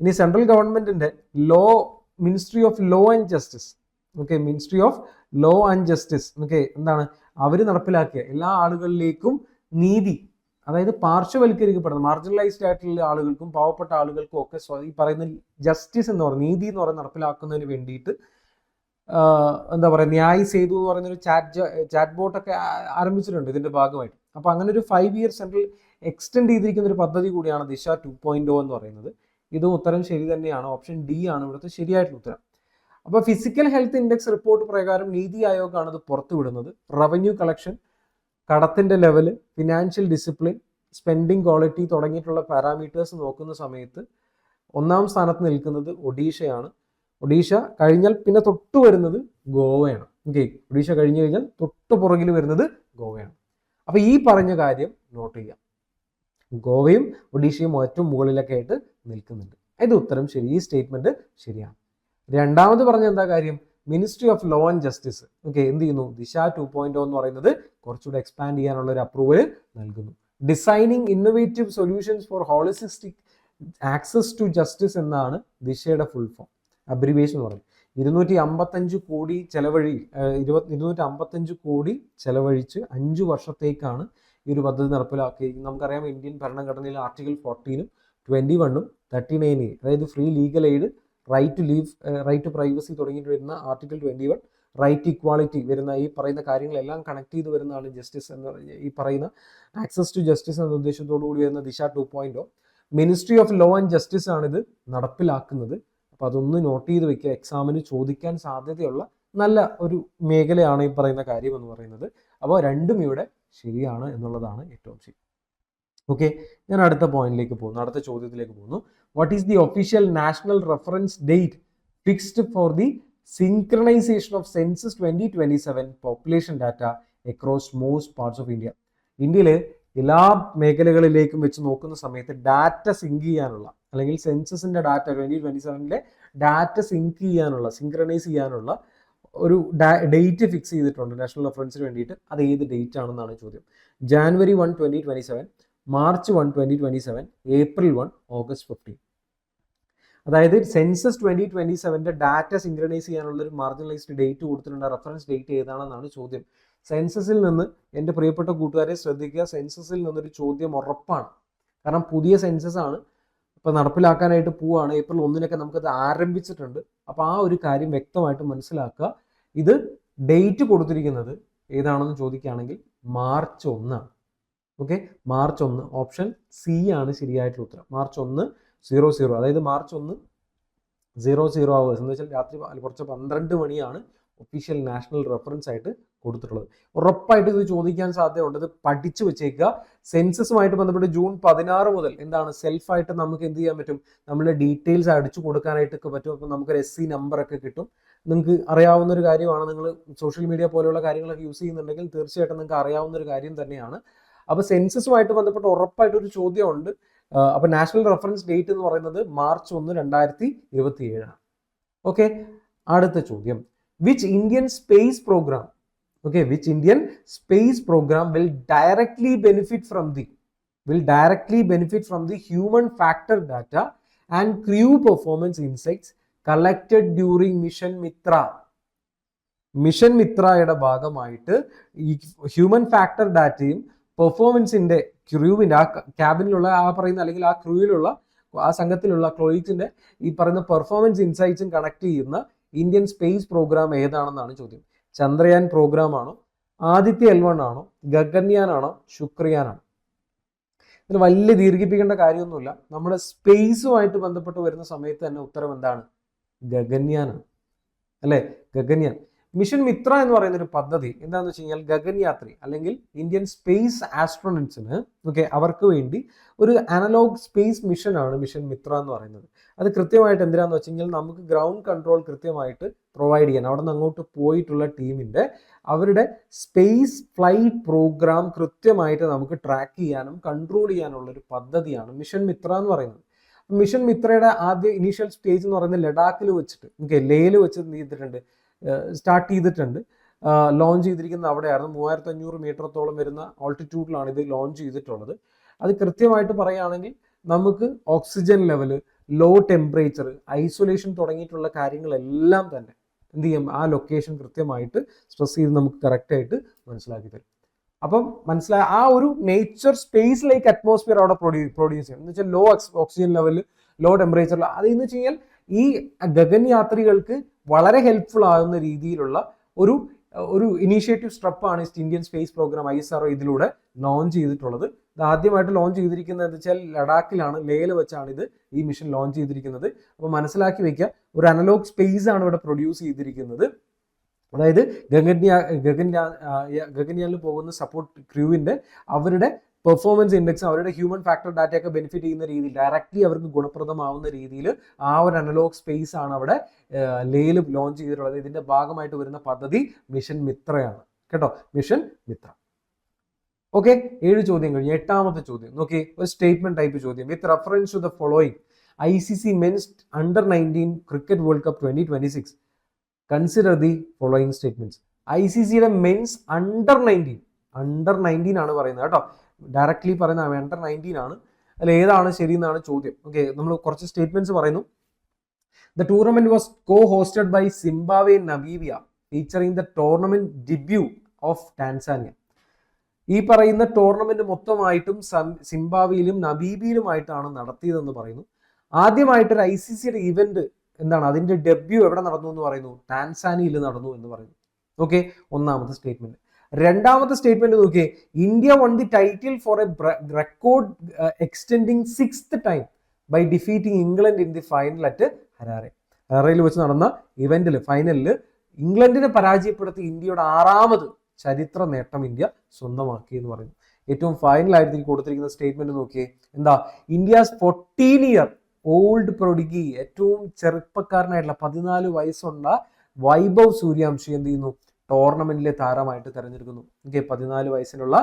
ഇനി സെൻട്രൽ ഗവൺമെന്റിന്റെ ministry of law and justice, okay, ministry of law and justice, okay, എന്താണ് അവർ നടപ്പിലാക്കിയ എല്ലാ ആളുകളിലേക്കും നീതി, അതായത് പാർശ്വവൽക്കരിക്കപ്പെടുന്ന മാർജിനലൈസ്ഡ് ആയിട്ടുള്ള ആളുകൾക്കും പാവപ്പെട്ട ആളുകൾക്കും ഒക്കെ ഈ പറയുന്ന ജസ്റ്റിസ് എന്ന് പറയുന്നത്, നീതി എന്ന് പറയുന്നത് നടപ്പിലാക്കുന്നതിന് വേണ്ടിയിട്ട് എന്താ പറയുക, ന്യായ് സേതു എന്ന് പറയുന്ന ഒരു ചാറ്റ് ബോട്ടൊക്കെ ആരംഭിച്ചിട്ടുണ്ട് ഇതിന്റെ ഭാഗമായിട്ട്. അപ്പോൾ അങ്ങനെ ഒരു 5 year സെൻട്രൽ എക്സ്റ്റെൻഡ് ചെയ്തിരിക്കുന്ന ഒരു പദ്ധതി കൂടിയാണ് ദിശ 2.0 എന്ന് പറയുന്നത്. ഇതും ഉത്തരം ശരി തന്നെയാണ്. ഓപ്ഷൻ ഡി ആണ് ഇവിടുത്തെ ശരിയായിട്ടുള്ള ഉത്തരം. അപ്പോൾ ഫിസിക്കൽ ഹെൽത്ത് ഇൻഡെക്സ് റിപ്പോർട്ട് പ്രകാരം നീതി ആയോഗാണ് ഇത് പുറത്തുവിടുന്നത്. റവന്യൂ കളക്ഷൻ, കടത്തിന്റെ level, financial discipline, spending quality തുടങ്ങിയിട്ടുള്ള പാരാമീറ്റേഴ്സ് നോക്കുന്ന സമയത്ത് 1ാം സ്ഥാനത്ത് നിൽക്കുന്നത് ഒഡീഷയാണ്. ഒഡീഷ കഴിഞ്ഞാൽ പിന്നെ തൊട്ട് വരുന്നത് ഗോവയാണ്. ഓക്കെ, ഒഡീഷ കഴിഞ്ഞു കഴിഞ്ഞാൽ തൊട്ട് പുറകിൽ വരുന്നത് ഗോവയാണ്. അപ്പൊ ഈ പറഞ്ഞ കാര്യം നോട്ട് ചെയ്യാം, ഗോവയും ഒഡീഷയും ഏറ്റവും മുകളിലൊക്കെ ആയിട്ട് നിൽക്കുന്നുണ്ട്. ഇത് ഉത്തരം ശരി, ഈ സ്റ്റേറ്റ്മെന്റ് ശരിയാണ്. രണ്ടാമത് പറഞ്ഞ എന്താ കാര്യം, ministry of law and justice, okay, എന്ത് ചെയ്യുന്നു, ദിശ 2.0 എന്ന് പറയുന്നത് കുറച്ചുകൂടെ എക്സ്പാൻഡ് ചെയ്യാനുള്ള ഒരു അപ്രൂവൽ നൽകുന്നു. Designing innovative solutions for holistic access to justice എന്നാണ് ദിശയുടെ ഫുൾ ഫോം, അബ്രിവേഷൻ എന്ന് പറയുന്നത്. 255 കോടി ചെലവഴിച്ച് 5 വർഷത്തേക്കാണ് ഈ ഒരു പദ്ധതി നടപ്പിലാക്കിയിരിക്കുന്നത്. നമുക്കറിയാം ഇന്ത്യൻ ഭരണഘടനയിൽ ആർട്ടിക്കിൾ 14 21 39A, അതായത് free legal aid, right to leave, right to privacy തുടങ്ങിയിട്ട് വരുന്ന ആർട്ടിക്കിൾ 21, റൈറ്റ് ഇക്വാളിറ്റി വരുന്ന ഈ പറയുന്ന കാര്യങ്ങളെല്ലാം കണക്ട് ചെയ്ത് വരുന്നതാണ് ജസ്റ്റിസ് എന്ന് പറഞ്ഞ ഈ പറയുന്ന ആക്സസ് ടു ജസ്റ്റിസ് എന്ന ഉദ്ദേശത്തോടു കൂടി വരുന്ന ദിശ 2.0. Ministry of law and justice ആണ് ഇത് നടപ്പിലാക്കുന്നത്. അപ്പോൾ അതൊന്ന് നോട്ട് ചെയ്ത് വെക്കുക, എക്സാമിന് ചോദിക്കാൻ സാധ്യതയുള്ള നല്ല ഒരു മേഖലയാണ് ഈ പറയുന്ന കാര്യം എന്ന് പറയുന്നത്. അപ്പോൾ രണ്ടും ഇവിടെ ശരിയാണ് എന്നുള്ളതാണ് ഏറ്റവും ശരി. ഓക്കെ, ഞാൻ അടുത്ത പോയിന്റിലേക്ക് പോകുന്നു, അടുത്ത ചോദ്യത്തിലേക്ക് പോകുന്നു. What is the official national reference date fixed for the synchronisation of census 2027 population data across most parts of India? ഇന്ത്യയിലെ എല്ലാ മേഖലകളിലേക്കും വെച്ച് നോക്കുന്ന സമയത്ത് ഡാറ്റ സിങ്ക് ചെയ്യാനുള്ള, അല്ലെങ്കിൽ സെൻസസിന്റെ ഡാറ്റ 2027 ഡാറ്റ സിൻക്രണൈസ് ചെയ്യാനുള്ള ഒരു ഡേറ്റ് ഫിക്സ് ചെയ്തിട്ടുണ്ട് നാഷണൽ റെഫറൻസിന് വേണ്ടിയിട്ട്. അത് ഏത് ഡേറ്റ് ആണെന്നാണ് ചോദ്യം. January 1, 2027, March 1, 2027, April 1, August 15. അതായത് സെൻസസ് 2027 ഡാറ്റ സിൻക്രണൈസ് ചെയ്യാനുള്ള ഒരു മാർജിനലൈസ്ഡ് ഡേറ്റ് കൊടുത്തിട്ടുണ്ട്. റെഫറൻസ് ഡേറ്റ് ഏതാണെന്നാണ് ചോദ്യം. സെൻസസിൽ നിന്ന് എൻ്റെ പ്രിയപ്പെട്ട കൂട്ടുകാരെ ശ്രദ്ധിക്കുക, സെൻസസിൽ നിന്നൊരു ചോദ്യം ഉറപ്പാണ്. കാരണം പുതിയ സെൻസസ് ആണ്, ഇപ്പോൾ നടപ്പിലാക്കാനായിട്ട് പോവുകയാണ്. April 1 നമുക്കത് ആരംഭിച്ചിട്ടുണ്ട്. അപ്പോൾ ആ ഒരു കാര്യം വ്യക്തമായിട്ട് മനസ്സിലാക്കുക. ഇത് ഡേറ്റ് കൊടുത്തിരിക്കുന്നത് ഏതാണെന്ന് ചോദിക്കുകയാണെങ്കിൽ March 1 ആണ്. ഓക്കെ, March 1, ഓപ്ഷൻ സി ആണ് ശരിയായിട്ടുള്ള ഉത്തരം. March 1, 00, അതായത് March 1, 00 hours എന്ന് വെച്ചാൽ രാത്രി കുറച്ച് 12 മണിയാണ് ഒഫീഷ്യൽ നാഷണൽ റെഫറൻസ് ആയിട്ട് കൊടുത്തിട്ടുള്ളത്. ഉറപ്പായിട്ട് ഇത് ചോദിക്കാൻ സാധ്യതയുണ്ട്. ഇത് പഠിച്ചു വെച്ചേക്കുക. സെൻസസുമായിട്ട് ബന്ധപ്പെട്ട് ജൂൺ 16 മുതൽ എന്താണ് സെൽഫായിട്ട് നമുക്ക് എന്ത് ചെയ്യാൻ പറ്റും, നമ്മളുടെ ഡീറ്റെയിൽസ് അടിച്ചു കൊടുക്കാനായിട്ടൊക്കെ പറ്റും. അപ്പം നമുക്കൊരു SC നമ്പറൊക്കെ കിട്ടും. നിങ്ങൾക്ക് അറിയാവുന്ന ഒരു കാര്യമാണ്. നിങ്ങൾ സോഷ്യൽ മീഡിയ പോലെയുള്ള കാര്യങ്ങളൊക്കെ യൂസ് ചെയ്യുന്നുണ്ടെങ്കിൽ തീർച്ചയായിട്ടും നിങ്ങൾക്ക് അറിയാവുന്ന ഒരു കാര്യം തന്നെയാണ്. അപ്പോൾ സെൻസസുമായിട്ട് ബന്ധപ്പെട്ട് ഉറപ്പായിട്ടൊരു ചോദ്യമുണ്ട്. അപ്പോൾ നാഷണൽ റെഫറൻസ് ഡേറ്റ് എന്ന് പറയുന്നത് മാർച്ച് 1, 2027. ഓക്കെ, അടുത്ത ചോദ്യം, which Indian space program which Indian space program will directly benefit from the human factor data and crew performance insights collected during Mission Mitra. Mission മിത്രയുടെ ഭാഗമായിട്ട് ഈ ഹ്യൂമൻ ഫാക്ടർ ഡാറ്റയും പെർഫോമൻസിന്റെ ക്രൂവിൻ്റെ ആ ക്യാബിനിലുള്ള ആ പറയുന്ന അല്ലെങ്കിൽ ആ ക്രൂവിലുള്ള ആ സംഘത്തിലുള്ള ക്ലോയിച്ചിന്റെ ഈ പറയുന്ന പെർഫോമൻസ് ഇൻസൈറ്റ്സും കണക്ട് ചെയ്യുന്ന ഇന്ത്യൻ സ്പേസ് പ്രോഗ്രാം ഏതാണെന്നാണ് ചോദ്യം. ചന്ദ്രയാൻ പ്രോഗ്രാം ആണോ, ആദിത്യ L1 ആണോ, ഗഗൻയാൻ ആണോ, ശുക്രയാൻ ആണോ? ഇതിൽ വലിയ ദീർഘിപ്പിക്കേണ്ട കാര്യമൊന്നുമില്ല. നമ്മുടെ സ്പേസുമായിട്ട് ബന്ധപ്പെട്ട് വരുന്ന സമയത്ത് തന്നെ ഉത്തരം എന്താണ്? ഗഗൻയാനാണ്, അല്ലേ? ഗഗൻയാൻ. മിഷൻ മിത്ര എന്ന് പറയുന്ന ഒരു പദ്ധതി എന്താണെന്ന് വെച്ച് കഴിഞ്ഞാൽ ഗഗൻയാത്രി അല്ലെങ്കിൽ ഇന്ത്യൻ സ്പേസ് ആസ്ട്രോണറ്റ്സിന് അവർക്ക് വേണ്ടി ഒരു അനലോഗ് സ്പേസ് മിഷനാണ് മിഷൻ മിത്ര എന്ന് പറയുന്നത്. അത് കൃത്യമായിട്ട് എന്തിനാന്ന് വെച്ച് കഴിഞ്ഞാൽ നമുക്ക് ഗ്രൗണ്ട് കൺട്രോൾ കൃത്യമായിട്ട് പ്രൊവൈഡ് ചെയ്യാൻ, അവിടെ നിന്ന് അങ്ങോട്ട് പോയിട്ടുള്ള ടീമിൻ്റെ അവരുടെ സ്പേസ് ഫ്ലൈറ്റ് പ്രോഗ്രാം കൃത്യമായിട്ട് നമുക്ക് ട്രാക്ക് ചെയ്യാനും കൺട്രോൾ ചെയ്യാനുള്ള ഒരു പദ്ധതിയാണ് മിഷൻ മിത്ര എന്ന് പറയുന്നത്. മിഷൻ മിത്രയുടെ ആദ്യ ഇനീഷ്യൽ സ്റ്റേജ് എന്ന് പറയുന്നത് ലഡാക്കിൽ വെച്ചിട്ട് ലേയിൽ വെച്ച് എന്ത് ചെയ്തിട്ടുണ്ട്, സ്റ്റാർട്ട് ചെയ്തിട്ടുണ്ട്. ലോഞ്ച് ചെയ്തിരിക്കുന്നത് അവിടെയായിരുന്നു. 3500 മീറ്ററത്തോളം വരുന്ന ഓൾട്ടിറ്റ്യൂഡിലാണ് ഇത് ലോഞ്ച് ചെയ്തിട്ടുള്ളത്. അത് കൃത്യമായിട്ട് പറയുകയാണെങ്കിൽ നമുക്ക് oxygen level, low temperature, isolation തുടങ്ങിയിട്ടുള്ള കാര്യങ്ങളെല്ലാം തന്നെ എന്ത് ചെയ്യും, ആ ലൊക്കേഷൻ കൃത്യമായിട്ട് സ്ട്രെസ് ചെയ്ത് നമുക്ക് കറക്റ്റായിട്ട് മനസ്സിലാക്കി തരും. അപ്പം ആ ഒരു നേച്ചർ സ്പേസ് ലൈക്ക് അറ്റ്മോസ്ഫിയർ അവിടെ പ്രൊഡ്യൂസ് ചെയ്യും എന്ന് വെച്ചാൽ ലോ ഓക്സിജൻ ലെവൽ, ലോ ടെമ്പറേച്ചറിൽ. അതെന്ന് വെച്ച് കഴിഞ്ഞാൽ ഈ ഗഗൻയാത്രികൾക്ക് വളരെ ഹെൽപ്ഫുൾ ആകുന്ന രീതിയിലുള്ള ഒരു ഇനീഷ്യേറ്റീവ് സ്റ്റെപ്പാണ് ഇന്ത്യൻ സ്പേസ് പ്രോഗ്രാം ISRO ഇതിലൂടെ ലോഞ്ച് ചെയ്തിട്ടുള്ളത്. ഇത് ആദ്യമായിട്ട് ലോഞ്ച് ചെയ്തിരിക്കുന്നത് എന്ന് വെച്ചാൽ ലഡാക്കിലാണ്, ലേയിൽ വെച്ചാണ് ഈ മിഷൻ ലോഞ്ച് ചെയ്തിരിക്കുന്നത്. അപ്പോൾ മനസ്സിലാക്കി വെക്കുക, ഒരു അനലോഗ് സ്പേസ് ആണ് ഇവിടെ പ്രൊഡ്യൂസ് ചെയ്തിരിക്കുന്നത്. അതായത് ഗഗൻയാനിൽ പോകുന്ന സപ്പോർട്ട് ക്രൂവിൻ്റെ അവരുടെ പെർഫോമൻസ് ഇൻഡെക്സ്, അവരുടെ ഹ്യൂമൻ ഫാക്ടർ ഡാറ്റയൊക്കെ ബെനിഫിറ്റ് ചെയ്യുന്ന രീതിയിൽ ഡയറക്റ്റ്ലി അവർക്ക് ഗുണപ്രദമാവുന്ന രീതിയിൽ ആ ഒരു അനലോഗ് സ്പേസ് ആണ് അവിടെ ലേയിൽ ലോഞ്ച് ചെയ്തിട്ടുള്ളത്. ഇതിന്റെ ഭാഗമായിട്ട് വരുന്ന പദ്ധതി മിഷൻ മിത്രയാണ് കേട്ടോ, മിഷൻ മിത്ര. ഓക്കെ, 7 ചോദ്യം കഴിഞ്ഞു. 8ാമത്തെ ചോദ്യം നോക്കി, ഒരു സ്റ്റേറ്റ്മെന്റ് ടൈപ്പ് ചോദ്യം. With reference to the following ICC men's under nineteen cricket world cup 2026 consider the following statements. ICCയുടെ മെൻസ് അണ്ടർ-19 ആണ് പറയുന്നത് കേട്ടോ, ഡയറക്ട്ലി പറയുന്ന അണ്ടർ-19 ആണ്. അതിൽ ഏതാണ് ശരി എന്നാണ് ചോദ്യം. ഓക്കെ, നമ്മൾ കുറച്ച് സ്റ്റേറ്റ്മെന്റ്സ് പറയുന്നു. The tournament was co-hosted by Zimbabwe and Namibia, featuring the tournament debut of Tanzania. ഈ പറയുന്ന ടൂർണമെന്റ് മൊത്തമായിട്ടും സിംബാബ്വേയിലും നമീബിയയിലുമായിട്ടാണ് നടത്തിയതെന്ന് പറയുന്നു. ആദ്യമായിട്ടൊരു ICCയുടെ ഇവന്റ് എന്താണ്, അതിന്റെ ഡെബ്യൂ എവിടെ നടന്നു എന്ന് പറയുന്നു, ടാൻസാനിയയിൽ നടന്നു എന്ന് പറയുന്നു. ഓക്കെ, ഒന്നാമത്തെ സ്റ്റേറ്റ്മെന്റ്. രണ്ടാമത്തെ സ്റ്റേറ്റ്മെന്റ് നോക്കിയേ, India won the title for a record extending 6th time by defeating England in the final at Harare. ഹരാരയിൽ വെച്ച് നടന്ന ഇവന്റിൽ ഫൈനലിൽ ഇംഗ്ലണ്ടിനെ പരാജയപ്പെടുത്തി ഇന്ത്യയുടെ 6ാമത് ചരിത്ര നേട്ടം ഇന്ത്യ സ്വന്തമാക്കി എന്ന് പറയുന്നു. ഏറ്റവും ഫൈനലായിട്ട് കൊടുത്തിരിക്കുന്ന സ്റ്റേറ്റ്മെന്റ് നോക്കിയേ, എന്താ, ഇന്ത്യസ് 14-year ഓൾഡ് പ്രൊഡിഗി, ഏറ്റവും ചെറുപ്പക്കാരനായിട്ടുള്ള 14 വയസ്സുള്ള വൈഭവ് സൂര്യാംശി എന്ത് ചെയ്യുന്നു, ടോർണമെന്റിലെ താരമായിട്ട് തെരഞ്ഞെടുക്കുന്നു. 14 വയസ്സിലുള്ള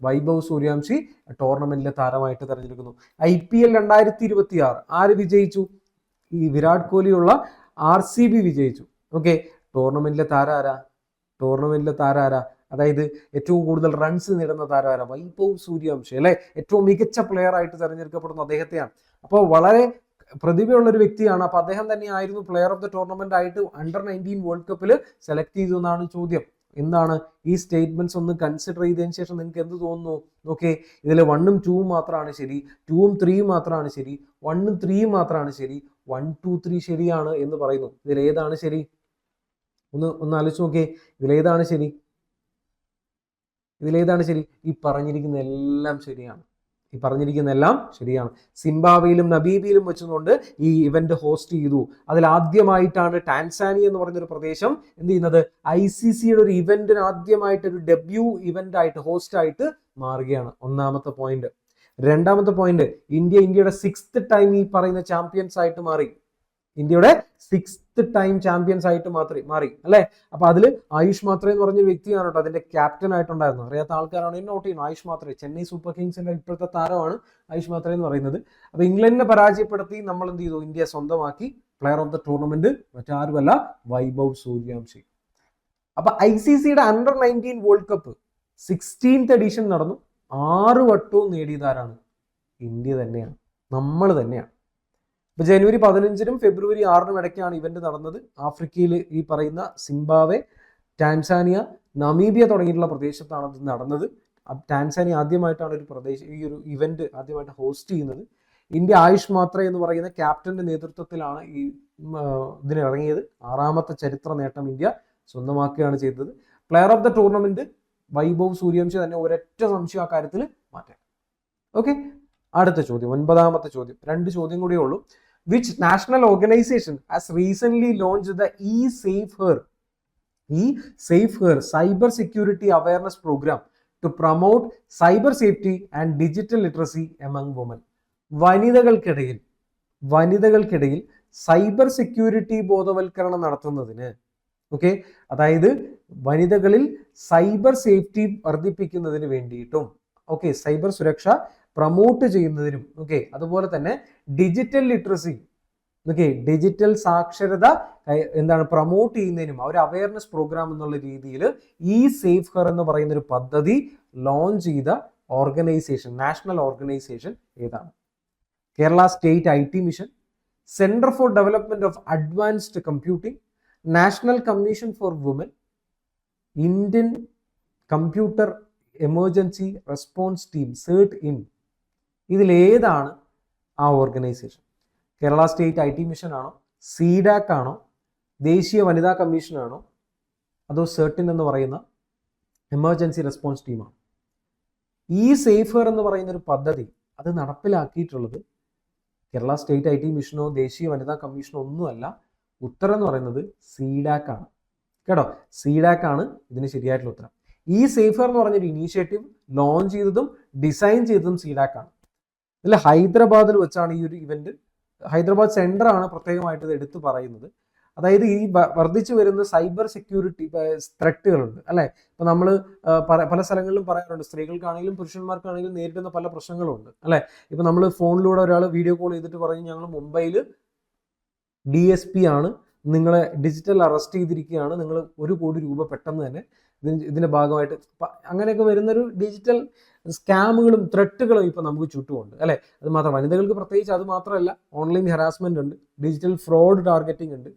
വൈഭവ് സൂര്യാംശി ടോർണമെന്റിലെ താരമായിട്ട് തെരഞ്ഞെടുക്കുന്നു. IPL 2026 ആര് വിജയിച്ചു? ഈ വിരാട് കോഹ്ലിയുള്ള RCB വിജയിച്ചു. ടോർണമെന്റിലെ താരാരാ? അതായത് ഏറ്റവും കൂടുതൽ റൺസ് നേടുന്ന താരാരാ? വൈഭവ് സൂര്യാംശി അല്ലെ, ഏറ്റവും മികച്ച പ്ലെയർ ആയിട്ട് തെരഞ്ഞെടുക്കപ്പെടുന്ന അദ്ദേഹത്തെയാണ്. അപ്പോൾ വളരെ പ്രതിഭയുള്ള ഒരു വ്യക്തിയാണ്. അപ്പൊ അദ്ദേഹം തന്നെയായിരുന്നു പ്ലെയർ ഓഫ് ദ ടൂർണമെന്റ് ആയിട്ട് അണ്ടർ-19 വേൾഡ് കപ്പിൽ സെലക്ട് ചെയ്തു എന്നാണ് ചോദ്യം. എന്താണ് ഈ സ്റ്റേറ്റ്മെന്റ്സ് ഒന്ന് കൺസിഡർ ചെയ്തതിനു ശേഷം നിങ്ങൾക്ക് എന്ത് തോന്നുന്നു? ഓക്കെ, ഇതിൽ 1ഉം 2ഉം മാത്രമാണ് ശരി, 2ഉം 3ഉം മാത്രമാണ് ശരി, 1ഉം 3ഉം മാത്രമാണ് ശരി, 1, 2, 3 ശരിയാണ് എന്ന് പറയുന്നു. ഇതിൽ ഏതാണ് ശരി? ഒന്ന് ആലോചിച്ച് നോക്കിയേ, ഇതിലേതാണ് ശരി? ഈ പറഞ്ഞിരിക്കുന്ന എല്ലാം ശരിയാണ്. ഈ പറഞ്ഞിരിക്കുന്നതെല്ലാം ശരിയാണ്. സിംബാബ്വേയിലും നമീബിയയിലും വെച്ചുകൊണ്ട് ഈ ഇവന്റ് ഹോസ്റ്റ് ചെയ്തു. അതിൽ ആദ്യമായിട്ടാണ് ടാൻസാനിയ എന്ന് പറയുന്ന ഒരു പ്രദേശം എന്ത് ചെയ്യുന്നത്, ICCയുടെ ഒരു ഇവന്റിന് ആദ്യമായിട്ട് ഒരു ഡെബ്യൂ ഇവന്റ് ആയിട്ട് ഹോസ്റ്റ് ആയിട്ട് മാറുകയാണ്. ഒന്നാമത്തെ പോയിന്റ്. രണ്ടാമത്തെ പോയിന്റ്, ഇന്ത്യയുടെ 6th ടൈം ഈ പറയുന്ന ചാമ്പ്യൻസ് ആയിട്ട് മാറി. ഇന്ത്യയുടെ 6th ടൈം ചാമ്പ്യൻസ് ആയിട്ട് മാറി അല്ലെ. അപ്പൊ അതിൽ ആയുഷ് മാത്രേ എന്ന് പറഞ്ഞൊരു വ്യക്തിയാണ് കേട്ടോ അതിന്റെ ക്യാപ്റ്റൻ ആയിട്ടുണ്ടായിരുന്നു. അറിയാത്ത ആൾക്കാരാണ് നോട്ട് ചെയ്യുന്നത്. ആയുഷ് മാത്രേ ചെന്നൈ സൂപ്പർ കിങ്സിന്റെ ഇപ്പോഴത്തെ താരമാണ് ആയുഷ് മാത്രേ എന്ന് പറയുന്നത്. അപ്പൊ ഇംഗ്ലണ്ടിനെ പരാജയപ്പെടുത്തി നമ്മൾ എന്ത് ചെയ്തു, ഇന്ത്യ സ്വന്തമാക്കി. പ്ലെയർ ഓഫ് ദ ടൂർണമെന്റ് മറ്റാരുമല്ല, വൈഭവ് സൂര്യവംശി. അപ്പൊ ICCയുടെ under-19 world cup 16th edition നടന്നു. 6 വട്ടവും നേടിയതാരാണ്? ഇന്ത്യ തന്നെയാണ്, നമ്മൾ തന്നെയാണ്. ഇപ്പൊ ജനുവരി 15-നും ഫെബ്രുവരി 6-നും ഇടയ്ക്കാണ് ഇവന്റ് നടന്നത്. ആഫ്രിക്കയിൽ ഈ പറയുന്ന സിംബാബ്വെ, ടാൻസാനിയ, നമീബിയ തുടങ്ങിയിട്ടുള്ള പ്രദേശത്താണ് ഇത് നടന്നത്. ടാൻസാനിയ ആദ്യമായിട്ടാണ് ഈ ഒരു ഇവന്റ് ആദ്യമായിട്ട് ഹോസ്റ്റ് ചെയ്യുന്നത്. ഇന്ത്യ ആയുഷ് മാത്രേ എന്ന് പറയുന്ന ക്യാപ്റ്റന്റെ നേതൃത്വത്തിലാണ് ഈ ഇതിനിറങ്ങിയത്. 6ാമത്തെ ചരിത്ര നേട്ടം ഇന്ത്യ സ്വന്തമാക്കുകയാണ് ചെയ്തത്. Player of the tournament Vaibhav Suryavanshi തന്നെ, ഒരൊറ്റ സംശയം ആ കാര്യത്തിൽ മാറ്റാം. ഓക്കെ, അടുത്ത ചോദ്യം, 9ാമത്തെ ചോദ്യം. 2 ചോദ്യം കൂടിയേ ഉള്ളൂ. Which national organization has recently launched the eSafeHer cyber security awareness program to promote cyber safety and digital literacy among women? വനിതകൾക്കിടയിൽ സൈബർ സെക്യൂരിറ്റി ബോധവൽക്കരണം നടത്തുന്നതിന്, ഓക്കെ, അതായത് വനിതകളിൽ സൈബർ സേഫ്റ്റി വർദ്ധിപ്പിക്കുന്നതിന് വേണ്ടിയിട്ടും, ഓക്കെ, സൈബർ സുരക്ഷ പ്രൊമോട്ട് ചെയ്യുന്നതിനും, ഓക്കെ, അതുപോലെ തന്നെ ഡിജിറ്റൽ ലിറ്ററസി, ഓക്കെ, ഡിജിറ്റൽ സാക്ഷരത എന്താണ് പ്രൊമോട്ട് ചെയ്യുന്നതിനും ഒരു അവയർനെസ് പ്രോഗ്രാം എന്നുള്ള രീതിയിൽ eSafeHer എന്ന് പറയുന്ന ഒരു പദ്ധതി ലോഞ്ച് ചെയ്ത ഓർഗനൈസേഷൻ, നാഷണൽ ഓർഗനൈസേഷൻ ഏതാണ്? Kerala state IT mission, centre for development of advanced computing, national commission for women, Indian computer emergency response team CERT-IN. ഇതിലേതാണ് ആ organisation? Kerala state IT mission ആണോ, CDAC ആണോ, ദേശീയ വനിതാ കമ്മീഷൻ ആണോ, അതോ CERT-IN എന്ന് പറയുന്ന എമർജൻസി റെസ്പോൺസ് ടീമാണോ? eSafeHer എന്ന് പറയുന്ന ഒരു പദ്ധതി അത് നടപ്പിലാക്കിയിട്ടുള്ളത് കേരള സ്റ്റേറ്റ് IT മിഷനോ ദേശീയ വനിതാ കമ്മീഷനോ ഒന്നുമല്ല. ഉത്തരം എന്ന് പറയുന്നത് CDAC ആണ് കേട്ടോ. CDAC ആണ് ഇതിന് ശരിയായിട്ടുള്ള ഉത്തരം. eSafeHer എന്ന് പറഞ്ഞൊരു ഇനീഷ്യേറ്റീവ് ലോഞ്ച് ചെയ്തതും ഡിസൈൻ ചെയ്തതും CDAC ആണ്. ഇതിൽ ഹൈദരാബാദിൽ വെച്ചാണ് ഈ ഒരു ഇവന്റ്. ഹൈദരാബാദ് സെന്റർ ആണ് പ്രത്യേകമായിട്ട് ഇത് എടുത്തു പറയുന്നത്. അതായത് ഈ വർദ്ധിച്ചു വരുന്ന സൈബർ സെക്യൂരിറ്റി ത്രെട്ടുകളുണ്ട് അല്ലെ. ഇപ്പൊ നമ്മൾ പല സ്ഥലങ്ങളിലും പറയാറുണ്ട്, സ്ത്രീകൾക്കാണെങ്കിലും പുരുഷന്മാർക്കാണെങ്കിലും നേരിടുന്ന പല പ്രശ്നങ്ങളുണ്ട് അല്ലെ. ഇപ്പൊ നമ്മൾ ഫോണിലൂടെ ഒരാൾ വീഡിയോ കോൾ ചെയ്തിട്ട് പറയും, ഞങ്ങൾ മുംബൈയിൽ DSP ആണ്, നിങ്ങളെ ഡിജിറ്റൽ അറസ്റ്റ് ചെയ്തിരിക്കുകയാണ്, നിങ്ങൾ 1 കോടി രൂപ പെട്ടെന്ന് തന്നെ ഇതിന്റെ ഭാഗമായിട്ട്. അങ്ങനെയൊക്കെ വരുന്നൊരു ഡിജിറ്റൽ സ്കാമുകളും ത്രെട്ടുകളും ഇപ്പൊ നമുക്ക് ചുറ്റുമുണ്ട് അല്ലെ. അത് മാത്രം വനിതകൾക്ക് പ്രത്യേകിച്ച് അത് മാത്രമല്ല, ഓൺലൈൻ ഹറാസ്മെന്റ് ഉണ്ട്, ഡിജിറ്റൽ ഫ്രോഡ് ടാർഗറ്റിംഗ് ഉണ്ട്,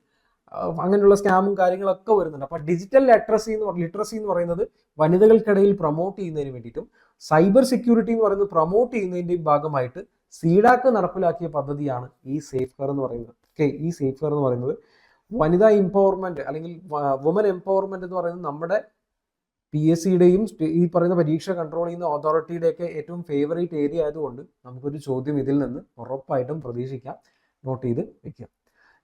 അങ്ങനെയുള്ള സ്കാമും കാര്യങ്ങളൊക്കെ വരുന്നുണ്ട്. അപ്പൊ ഡിജിറ്റൽ ലിറ്ററസി എന്ന് പറയുന്നത് വനിതകൾക്കിടയിൽ പ്രൊമോട്ട് ചെയ്യുന്നതിന് വേണ്ടിയിട്ടും സൈബർ സെക്യൂരിറ്റി എന്ന് പറയുന്നത് പ്രൊമോട്ട് ചെയ്യുന്നതിന്റെയും ഭാഗമായിട്ട് CDAC നടപ്പിലാക്കിയ പദ്ധതിയാണ് eSafeHer എന്ന് പറയുന്നത്. ഓക്കെ, eSafeHer എന്ന് പറയുന്നത് വനിതാ എംപവർമെന്റ് അല്ലെങ്കിൽ വുമൻ എംപവർമെന്റ് എന്ന് പറയുന്നത് നമ്മുടെ PSCയുടെയും ഈ പറയുന്ന പരീക്ഷ കൺട്രോൾ ചെയ്യുന്ന അതോറിറ്റിയുടെയൊക്കെ ഏറ്റവും ഫേവറേറ്റ് ഏരിയ ആയതുകൊണ്ട് നമുക്കൊരു ചോദ്യം ഇതിൽ നിന്ന് ഉറപ്പായിട്ടും പ്രതീക്ഷിക്കാം. നോട്ട് ചെയ്ത് വെക്കുക.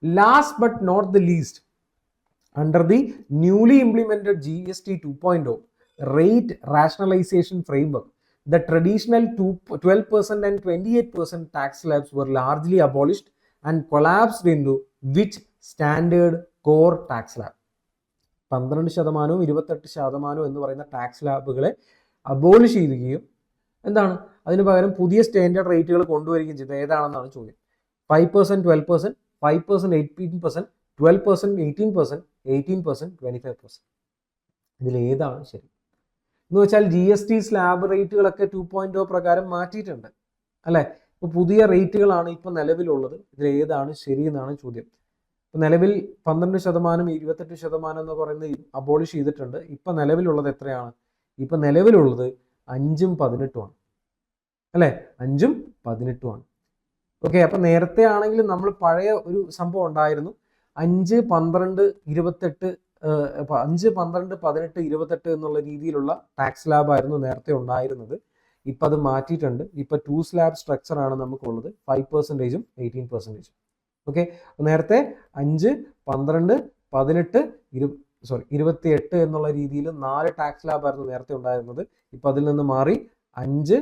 Last but not the least, under the newly implemented GST 2.0 rate rationalization framework, the traditional 12% and 28% tax slabs were largely abolished and collapsed into which standard core tax slab? 12% 28% എന്ന് പറയുന്ന ടാക്സ് സ്ലാബുകളെ അബോളിഷ് ചെയ്യുകയും എന്താണ് അതിന് പകരം പുതിയ standard റേറ്റുകൾ കൊണ്ടുവരികയും ചെയ്തത് ഏതാണെന്നാണ് ചോദ്യം. 5%, 12%, 5%, 18%, 12%, 18%, 18%, 25%. ഇതിൽ ഏതാണ് ശരി എന്ന് വെച്ചാൽ GST സ്ലാബ് റേറ്റുകളൊക്കെ 2.0 പ്രകാരം മാറ്റിയിട്ടുണ്ട് അല്ലെ. ഇപ്പൊ പുതിയ റേറ്റുകളാണ് ഇപ്പൊ നിലവിലുള്ളത്. ഇതിൽ ഏതാണ് ശരി എന്നാണ് ചോദ്യം. നിലവിൽ 12%, 28% എന്ന് പറയുന്നത് അബോളിഷ് ചെയ്തിട്ടുണ്ട്. ഇപ്പൊ നിലവിലുള്ളത് എത്രയാണ്? ഇപ്പൊ നിലവിലുള്ളത് 5ഉം 18ഉം അല്ലെ. 5ഉം 18ഉം. ഓക്കെ, അപ്പൊ നേരത്തെ ആണെങ്കിൽ നമ്മൾ പഴയ ഒരു സംഭവം ഉണ്ടായിരുന്നു, 5, 12, 28, 5, 12, 18, 28 എന്നുള്ള രീതിയിലുള്ള ടാക്സ് സ്ലാബ് ആയിരുന്നു നേരത്തെ ഉണ്ടായിരുന്നത്. ഇപ്പം അത് മാറ്റിയിട്ടുണ്ട്. ഇപ്പം 2 സ്ലാബ് സ്ട്രക്ചറാണ് നമുക്കുള്ളത്, 5%ഉം 18%. ഓക്കെ, നേരത്തെ 5, 12, 18, 28 എന്നുള്ള രീതിയിൽ 4 ടാക്സ് സ്ലാബായിരുന്നു നേരത്തെ ഉണ്ടായിരുന്നത്. ഇപ്പം അതിൽ നിന്ന് മാറി 5,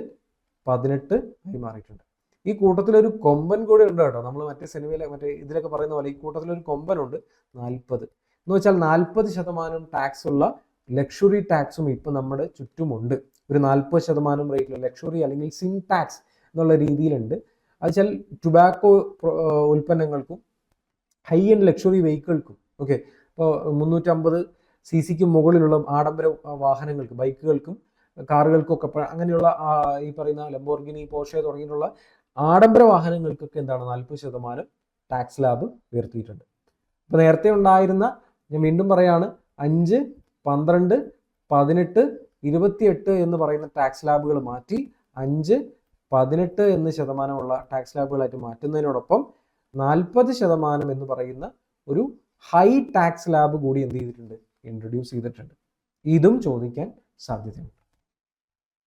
18 ആയി മാറിയിട്ടുണ്ട്. ഈ കൂട്ടത്തിലൊരു കൊമ്പൻ കൂടെ ഉണ്ട് കേട്ടോ. നമ്മൾ മറ്റേ സിനിമയിലെ ഇതിലൊക്കെ പറയുന്ന പോലെ ഈ കൂട്ടത്തിലൊരു കൊമ്പനുണ്ട്, 40. എന്ന് വെച്ചാൽ 40% ടാക്സ് ഉള്ള ലക്ഷറി ടാക്സും ഇപ്പം നമ്മുടെ ചുറ്റുമുണ്ട്. ഒരു 40% റേറ്റിൽ ലക്ഷറി അല്ലെങ്കിൽ സിൻ ടാക്സ് എന്നുള്ള രീതിയിലുണ്ട്. അത് വെച്ചാൽ ടുബാക്കോ ഉൽപ്പന്നങ്ങൾക്കും ഹൈ എൻഡ് ലക്ഷറി വെഹിക്കിൾക്കും, ഓക്കെ, ഇപ്പോൾ 350 cc മുകളിലുള്ള ആഡംബര വാഹനങ്ങൾക്ക്, ബൈക്കുകൾക്കും കാറുകൾക്കൊക്കെ അങ്ങനെയുള്ള ഈ പറയുന്ന ലംബോർഗിനി, പോർഷെ തുടങ്ങിയിട്ടുള്ള ആഡംബര വാഹനങ്ങൾക്കൊക്കെ എന്താണ് 40% ടാക്സ് സ്ലാബ് ഉയർത്തിയിട്ടുണ്ട്. അപ്പോൾ നേരത്തെ ഉണ്ടായിരുന്ന, ഞാൻ വീണ്ടും പറയാണ്, 5, 12, 18, 28 എന്ന് പറയുന്ന ടാക്സ് സ്ലാബുകൾ മാറ്റി 5, 18 എന്ന ശതമാനമുള്ള ടാക്സ് സ്ലാബുകളായിട്ട് മാറ്റുന്നതിനോടൊപ്പം 40% എന്ന് പറയുന്ന ഒരു ഹൈ ടാക്സ് സ്ലാബ് കൂടി എന്ത് ചെയ്തിട്ടുണ്ട്, ഇൻട്രൊഡ്യൂസ് ചെയ്തിട്ടുണ്ട്. ഇതും ചോദിക്കാൻ സാധ്യതയുണ്ട്.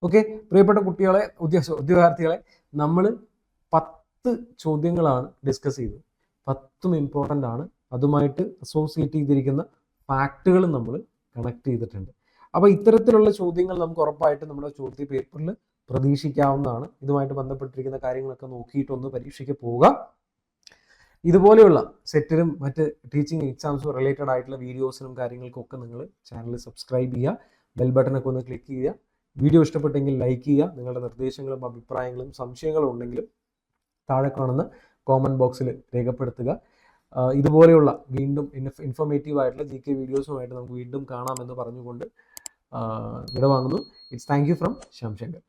ഓക്കെ, പ്രിയപ്പെട്ട കുട്ടികളെ, ഉദ്യോഗാർത്ഥികളെ, നമ്മൾ 10 ചോദ്യങ്ങളാണ് ഡിസ്കസ് ചെയ്തത്. 10ഉം ഇമ്പോർട്ടൻ്റ് ആണ്. അതുമായിട്ട് അസോസിയേറ്റ് ചെയ്തിരിക്കുന്ന ഫാക്റ്റുകളും നമ്മൾ കണക്ട് ചെയ്തിട്ടുണ്ട്. അപ്പോൾ ഇത്തരത്തിലുള്ള ചോദ്യങ്ങൾ നമുക്ക് ഉറപ്പായിട്ട് നമ്മുടെ ചോദ്യ പേപ്പറിൽ പ്രതീക്ഷിക്കാവുന്നതാണ്. ഇതുമായിട്ട് ബന്ധപ്പെട്ടിരിക്കുന്ന കാര്യങ്ങളൊക്കെ നോക്കിയിട്ടൊന്ന് പരീക്ഷയ്ക്ക് പോവുക. ഇതുപോലെയുള്ള സെറ്റിലും മറ്റ് ടീച്ചിങ് എക്സാംസും റിലേറ്റഡ് ആയിട്ടുള്ള വീഡിയോസിനും കാര്യങ്ങൾക്കൊക്കെ നിങ്ങൾ ചാനൽ സബ്സ്ക്രൈബ് ചെയ്യുക, ബെൽ ബട്ടണൊക്കെ ഒന്ന് ക്ലിക്ക് ചെയ്യുക. വീഡിയോ ഇഷ്ടപ്പെട്ടെങ്കിൽ ലൈക്ക് ചെയ്യുക. നിങ്ങളുടെ നിർദ്ദേശങ്ങളും അഭിപ്രായങ്ങളും സംശയങ്ങളും ഉണ്ടെങ്കിലും താഴെ കാണുന്ന കോമൻറ്റ് ബോക്സിൽ രേഖപ്പെടുത്തുക. ഇതുപോലെയുള്ള വീണ്ടും ഇൻഫോർമേറ്റീവ് ആയിട്ടുള്ള GK വീഡിയോസുമായിട്ട് നമുക്ക് വീണ്ടും കാണാമെന്ന് പറഞ്ഞുകൊണ്ട് വിടവാങ്ങുന്നു. It's thank you from Shyam Shankar.